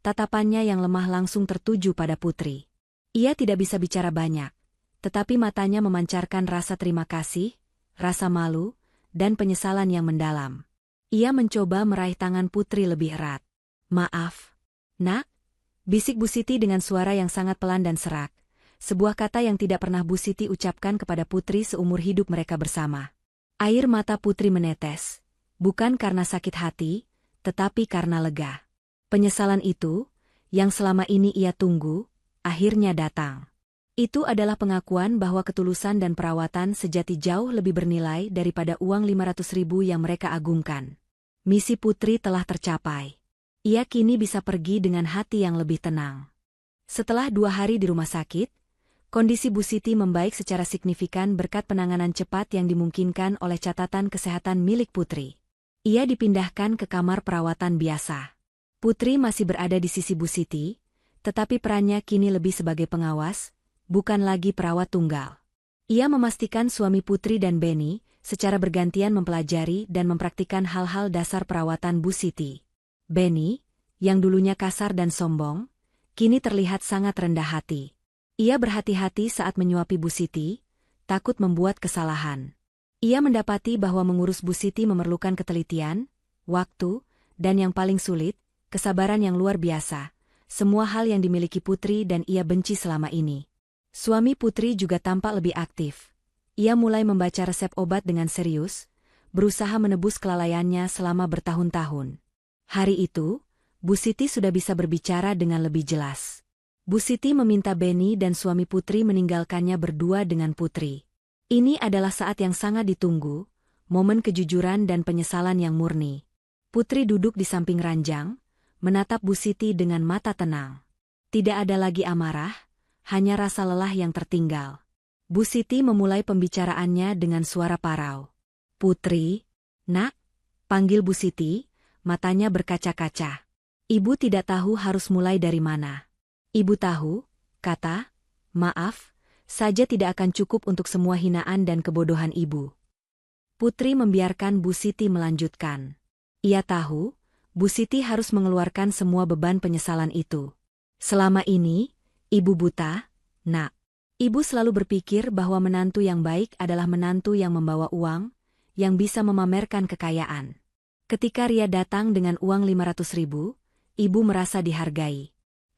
tatapannya yang lemah langsung tertuju pada Putri. Ia tidak bisa bicara banyak, tetapi matanya memancarkan rasa terima kasih, rasa malu, dan penyesalan yang mendalam. Ia mencoba meraih tangan Putri lebih erat. "Maaf, Nak," bisik Bu Siti dengan suara yang sangat pelan dan serak, sebuah kata yang tidak pernah Bu Siti ucapkan kepada Putri seumur hidup mereka bersama. Air mata Putri menetes, bukan karena sakit hati, tetapi karena lega. Penyesalan itu, yang selama ini ia tunggu, akhirnya datang. Itu adalah pengakuan bahwa ketulusan dan perawatan sejati jauh lebih bernilai daripada uang 500.000 yang mereka agungkan. Misi Putri telah tercapai. Ia kini bisa pergi dengan hati yang lebih tenang. Setelah 2 hari di rumah sakit, Kondisi Bu Siti membaik secara signifikan berkat penanganan cepat yang dimungkinkan oleh catatan kesehatan milik Putri. Ia dipindahkan ke kamar perawatan biasa. Putri masih berada di sisi Bu Siti, tetapi perannya kini lebih sebagai pengawas, bukan lagi perawat tunggal. Ia memastikan suami Putri dan Benny secara bergantian mempelajari dan mempraktikkan hal-hal dasar perawatan Bu Siti. Benny, yang dulunya kasar dan sombong, kini terlihat sangat rendah hati. Ia berhati-hati saat menyuapi Bu Siti, takut membuat kesalahan. Ia mendapati bahwa mengurus Bu Siti memerlukan ketelitian, waktu, dan yang paling sulit, kesabaran yang luar biasa. Semua hal yang dimiliki Putri dan ia benci selama ini. Suami Putri juga tampak lebih aktif. Ia mulai membaca resep obat dengan serius, berusaha menebus kelalaiannya selama bertahun-tahun. Hari itu, Bu Siti sudah bisa berbicara dengan lebih jelas. Bu Siti meminta Benny dan suami Putri meninggalkannya berdua dengan Putri. Ini adalah saat yang sangat ditunggu, momen kejujuran dan penyesalan yang murni. Putri duduk di samping ranjang, menatap Bu Siti dengan mata tenang. Tidak ada lagi amarah, hanya rasa lelah yang tertinggal. Bu Siti memulai pembicaraannya dengan suara parau. "Putri, nak," panggil Bu Siti, matanya berkaca-kaca. Ibu tidak tahu harus mulai dari mana. Ibu tahu, kata, "Maaf, saja tidak akan cukup untuk semua hinaan dan kebodohan ibu." Putri membiarkan Bu Siti melanjutkan. Ia tahu, Bu Siti harus mengeluarkan semua beban penyesalan itu. Selama ini, ibu buta, nak. Ibu selalu berpikir bahwa menantu yang baik adalah menantu yang membawa uang, yang bisa memamerkan kekayaan. Ketika Ria datang dengan uang 500.000, ibu merasa dihargai.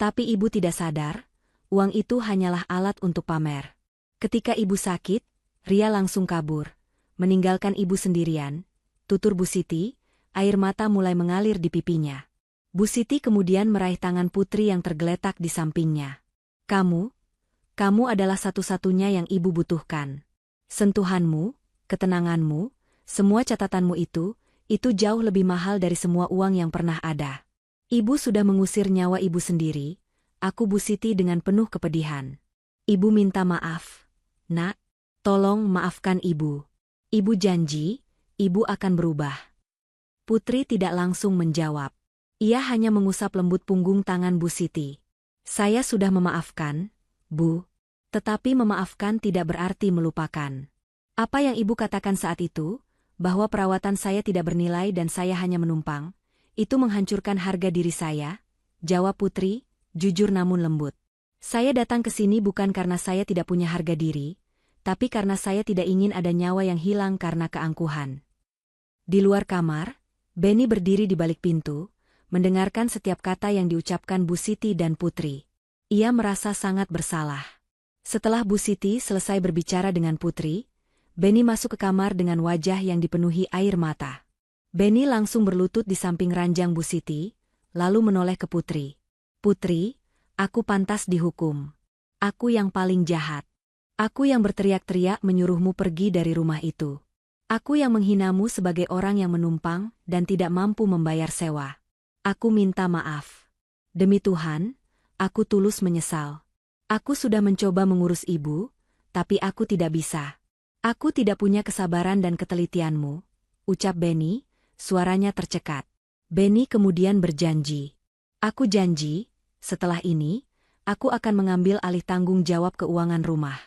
Tapi ibu tidak sadar, uang itu hanyalah alat untuk pamer. Ketika ibu sakit, Ria langsung kabur, meninggalkan ibu sendirian. Tutur Bu Siti, air mata mulai mengalir di pipinya. Bu Siti kemudian meraih tangan Putri yang tergeletak di sampingnya. Kamu adalah satu-satunya yang ibu butuhkan. Sentuhanmu, ketenanganmu, semua catatanmu itu jauh lebih mahal dari semua uang yang pernah ada. Ibu sudah mengusir nyawa ibu sendiri, aku Bu Siti dengan penuh kepedihan. Ibu minta maaf. Nak, tolong maafkan ibu. Ibu janji, ibu akan berubah. Putri tidak langsung menjawab. Ia hanya mengusap lembut punggung tangan Bu Siti. Saya sudah memaafkan, Bu. Tetapi memaafkan tidak berarti melupakan. Apa yang ibu katakan saat itu, bahwa perawatan saya tidak bernilai dan saya hanya menumpang, itu menghancurkan harga diri saya, jawab Putri, jujur namun lembut. Saya datang ke sini bukan karena saya tidak punya harga diri, tapi karena saya tidak ingin ada nyawa yang hilang karena keangkuhan. Di luar kamar, Benny berdiri di balik pintu, mendengarkan setiap kata yang diucapkan Bu Siti dan Putri. Ia merasa sangat bersalah. Setelah Bu Siti selesai berbicara dengan Putri, Benny masuk ke kamar dengan wajah yang dipenuhi air mata. Benny langsung berlutut di samping ranjang Bu Siti, lalu menoleh ke Putri. Putri, aku pantas dihukum. Aku yang paling jahat. Aku yang berteriak-teriak menyuruhmu pergi dari rumah itu. Aku yang menghinamu sebagai orang yang menumpang dan tidak mampu membayar sewa. Aku minta maaf. Demi Tuhan, aku tulus menyesal. Aku sudah mencoba mengurus ibu, tapi aku tidak bisa. Aku tidak punya kesabaran dan ketelitianmu, ucap Benny. Suaranya tercekat. Benny kemudian berjanji. Aku janji, setelah ini, aku akan mengambil alih tanggung jawab keuangan rumah.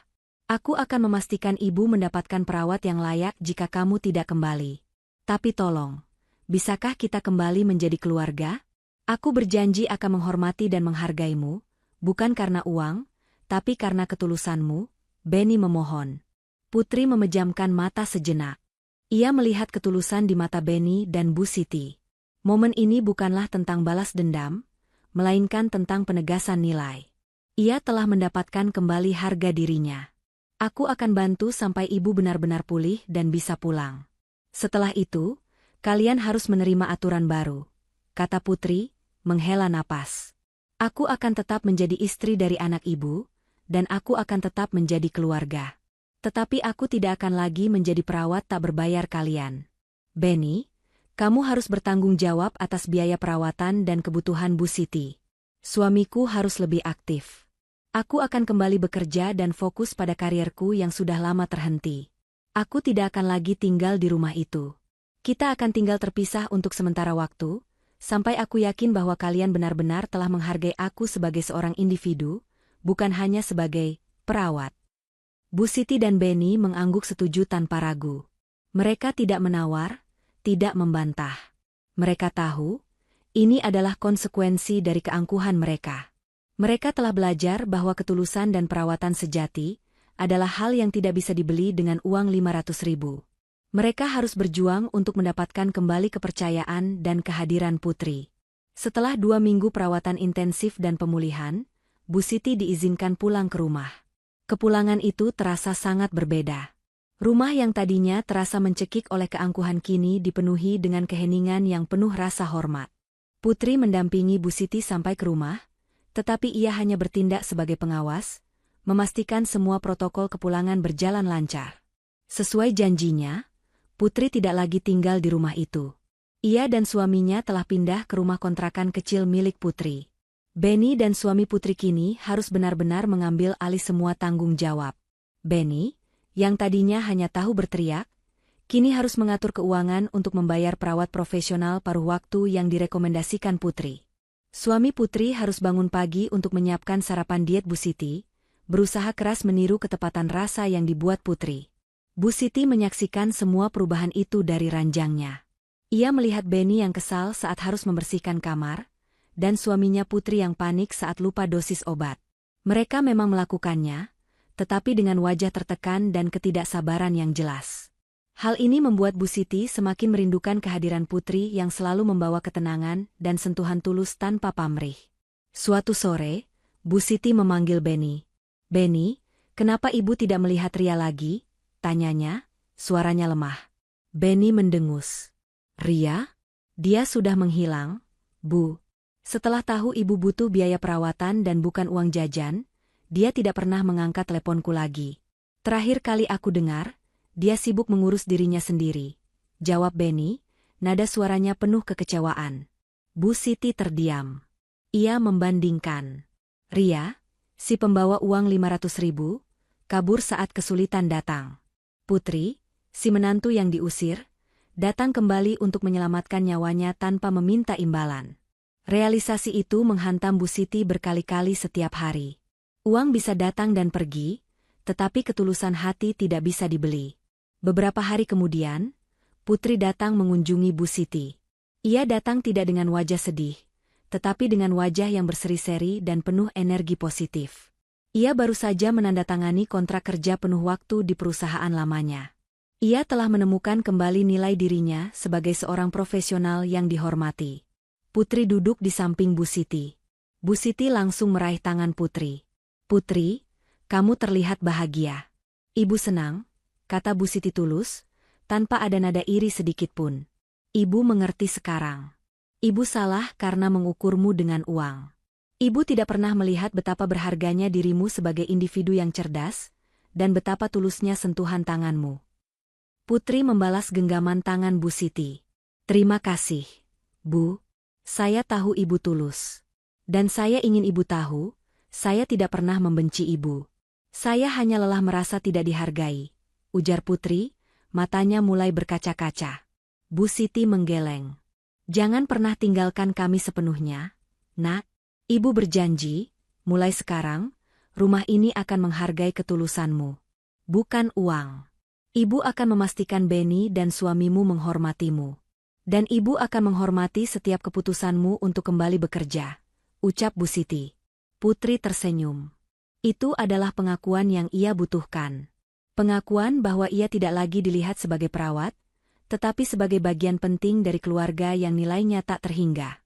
Aku akan memastikan ibu mendapatkan perawat yang layak jika kamu tidak kembali. Tapi tolong, bisakah kita kembali menjadi keluarga? Aku berjanji akan menghormati dan menghargaimu, bukan karena uang, tapi karena ketulusanmu, Benny memohon. Putri memejamkan mata sejenak. Ia melihat ketulusan di mata Benny dan Bu Siti. Momen ini bukanlah tentang balas dendam, melainkan tentang penegasan nilai. Ia telah mendapatkan kembali harga dirinya. Aku akan bantu sampai ibu benar-benar pulih dan bisa pulang. Setelah itu, kalian harus menerima aturan baru, kata Putri, menghela napas. Aku akan tetap menjadi istri dari anak ibu, dan aku akan tetap menjadi keluarga. Tetapi aku tidak akan lagi menjadi perawat tak berbayar kalian. Benny, kamu harus bertanggung jawab atas biaya perawatan dan kebutuhan Bu Siti. Suamiku harus lebih aktif. Aku akan kembali bekerja dan fokus pada karierku yang sudah lama terhenti. Aku tidak akan lagi tinggal di rumah itu. Kita akan tinggal terpisah untuk sementara waktu, sampai aku yakin bahwa kalian benar-benar telah menghargai aku sebagai seorang individu, bukan hanya sebagai perawat. Bu Siti dan Benny mengangguk setuju tanpa ragu. Mereka tidak menawar, tidak membantah. Mereka tahu, ini adalah konsekuensi dari keangkuhan mereka. Mereka telah belajar bahwa ketulusan dan perawatan sejati adalah hal yang tidak bisa dibeli dengan uang 500.000. Mereka harus berjuang untuk mendapatkan kembali kepercayaan dan kehadiran Putri. Setelah 2 minggu perawatan intensif dan pemulihan, Bu Siti diizinkan pulang ke rumah. Kepulangan itu terasa sangat berbeda. Rumah yang tadinya terasa mencekik oleh keangkuhan kini dipenuhi dengan keheningan yang penuh rasa hormat. Putri mendampingi Bu Siti sampai ke rumah, tetapi ia hanya bertindak sebagai pengawas, memastikan semua protokol kepulangan berjalan lancar. Sesuai janjinya, Putri tidak lagi tinggal di rumah itu. Ia dan suaminya telah pindah ke rumah kontrakan kecil milik Putri. Benny dan suami Putri kini harus benar-benar mengambil alih semua tanggung jawab. Benny, yang tadinya hanya tahu berteriak, kini harus mengatur keuangan untuk membayar perawat profesional paruh waktu yang direkomendasikan Putri. Suami Putri harus bangun pagi untuk menyiapkan sarapan diet Bu Siti, berusaha keras meniru ketepatan rasa yang dibuat Putri. Bu Siti menyaksikan semua perubahan itu dari ranjangnya. Ia melihat Benny yang kesal saat harus membersihkan kamar, dan suaminya Putri yang panik saat lupa dosis obat. Mereka memang melakukannya, tetapi dengan wajah tertekan dan ketidaksabaran yang jelas. Hal ini membuat Bu Siti semakin merindukan kehadiran Putri yang selalu membawa ketenangan dan sentuhan tulus tanpa pamrih. Suatu sore, Bu Siti memanggil Benny. "Benny, kenapa ibu tidak melihat Ria lagi?" tanyanya, suaranya lemah. Benny mendengus. "Ria? Dia sudah menghilang, Bu. Setelah tahu ibu butuh biaya perawatan dan bukan uang jajan, dia tidak pernah mengangkat teleponku lagi. Terakhir kali aku dengar, dia sibuk mengurus dirinya sendiri," jawab Benny, nada suaranya penuh kekecewaan. Bu Siti terdiam. Ia membandingkan. Ria, si pembawa uang 500.000, kabur saat kesulitan datang. Putri, si menantu yang diusir, datang kembali untuk menyelamatkan nyawanya tanpa meminta imbalan. Realisasi itu menghantam Bu Siti berkali-kali setiap hari. Uang bisa datang dan pergi, tetapi ketulusan hati tidak bisa dibeli. Beberapa hari kemudian, Putri datang mengunjungi Bu Siti. Ia datang tidak dengan wajah sedih, tetapi dengan wajah yang berseri-seri dan penuh energi positif. Ia baru saja menandatangani kontrak kerja penuh waktu di perusahaan lamanya. Ia telah menemukan kembali nilai dirinya sebagai seorang profesional yang dihormati. Putri duduk di samping Bu Siti. Bu Siti langsung meraih tangan Putri. "Putri, kamu terlihat bahagia." "Ibu senang," kata Bu Siti tulus, tanpa ada nada iri sedikitpun. "Ibu mengerti sekarang. Ibu salah karena mengukurmu dengan uang. Ibu tidak pernah melihat betapa berharganya dirimu sebagai individu yang cerdas, dan betapa tulusnya sentuhan tanganmu." Putri membalas genggaman tangan Bu Siti. "Terima kasih, Bu. Saya tahu ibu tulus. Dan saya ingin ibu tahu, saya tidak pernah membenci ibu. Saya hanya lelah merasa tidak dihargai," ujar Putri, matanya mulai berkaca-kaca. Bu Siti menggeleng. "Jangan pernah tinggalkan kami sepenuhnya, Nak. Ibu berjanji, mulai sekarang, rumah ini akan menghargai ketulusanmu. Bukan uang. Ibu akan memastikan Benny dan suamimu menghormatimu. Dan ibu akan menghormati setiap keputusanmu untuk kembali bekerja," ucap Bu Siti. Putri tersenyum. Itu adalah pengakuan yang ia butuhkan. Pengakuan bahwa ia tidak lagi dilihat sebagai perawat, tetapi sebagai bagian penting dari keluarga yang nilainya tak terhingga.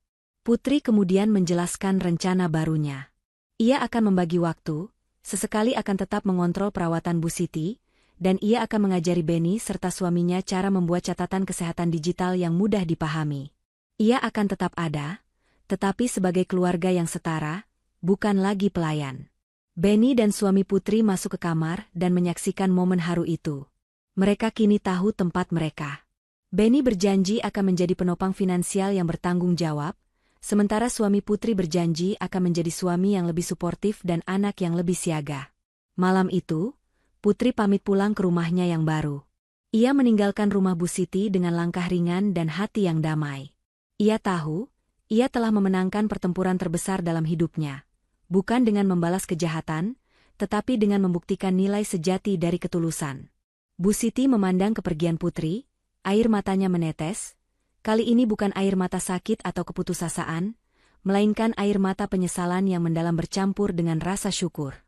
Putri kemudian menjelaskan rencana barunya. Ia akan membagi waktu, sesekali akan tetap mengontrol perawatan Bu Siti, dan ia akan mengajari Benny serta suaminya cara membuat catatan kesehatan digital yang mudah dipahami. Ia akan tetap ada, tetapi sebagai keluarga yang setara, bukan lagi pelayan. Benny dan suami Putri masuk ke kamar dan menyaksikan momen haru itu. Mereka kini tahu tempat mereka. Benny berjanji akan menjadi penopang finansial yang bertanggung jawab, Sementara suami Putri berjanji akan menjadi suami yang lebih suportif dan anak yang lebih siaga. Malam itu, Putri pamit pulang ke rumahnya yang baru. Ia meninggalkan rumah Bu Siti dengan langkah ringan dan hati yang damai. Ia tahu, ia telah memenangkan pertempuran terbesar dalam hidupnya. Bukan dengan membalas kejahatan, tetapi dengan membuktikan nilai sejati dari ketulusan. Bu Siti memandang kepergian Putri, air matanya menetes. Kali ini bukan air mata sakit atau keputusasaan, melainkan air mata penyesalan yang mendalam bercampur dengan rasa syukur.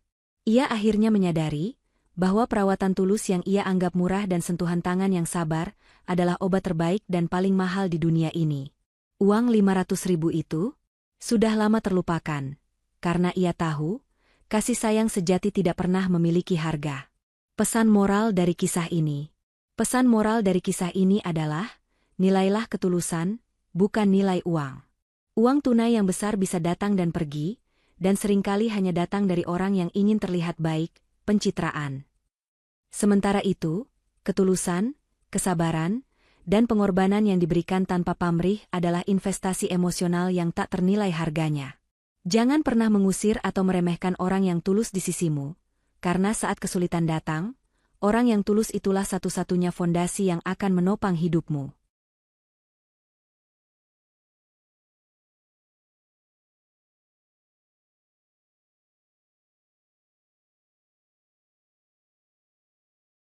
Ia akhirnya menyadari bahwa perawatan tulus yang ia anggap murah dan sentuhan tangan yang sabar adalah obat terbaik dan paling mahal di dunia ini. Uang 500.000 itu sudah lama terlupakan, karena ia tahu, kasih sayang sejati tidak pernah memiliki harga. Pesan moral dari kisah ini. Pesan moral dari kisah ini adalah, nilailah ketulusan, bukan nilai uang. Uang tunai yang besar bisa datang dan pergi, dan seringkali hanya datang dari orang yang ingin terlihat baik, pencitraan. Sementara itu, ketulusan, kesabaran, dan pengorbanan yang diberikan tanpa pamrih adalah investasi emosional yang tak ternilai harganya. Jangan pernah mengusir atau meremehkan orang yang tulus di sisimu, karena saat kesulitan datang, orang yang tulus itulah satu-satunya fondasi yang akan menopang hidupmu.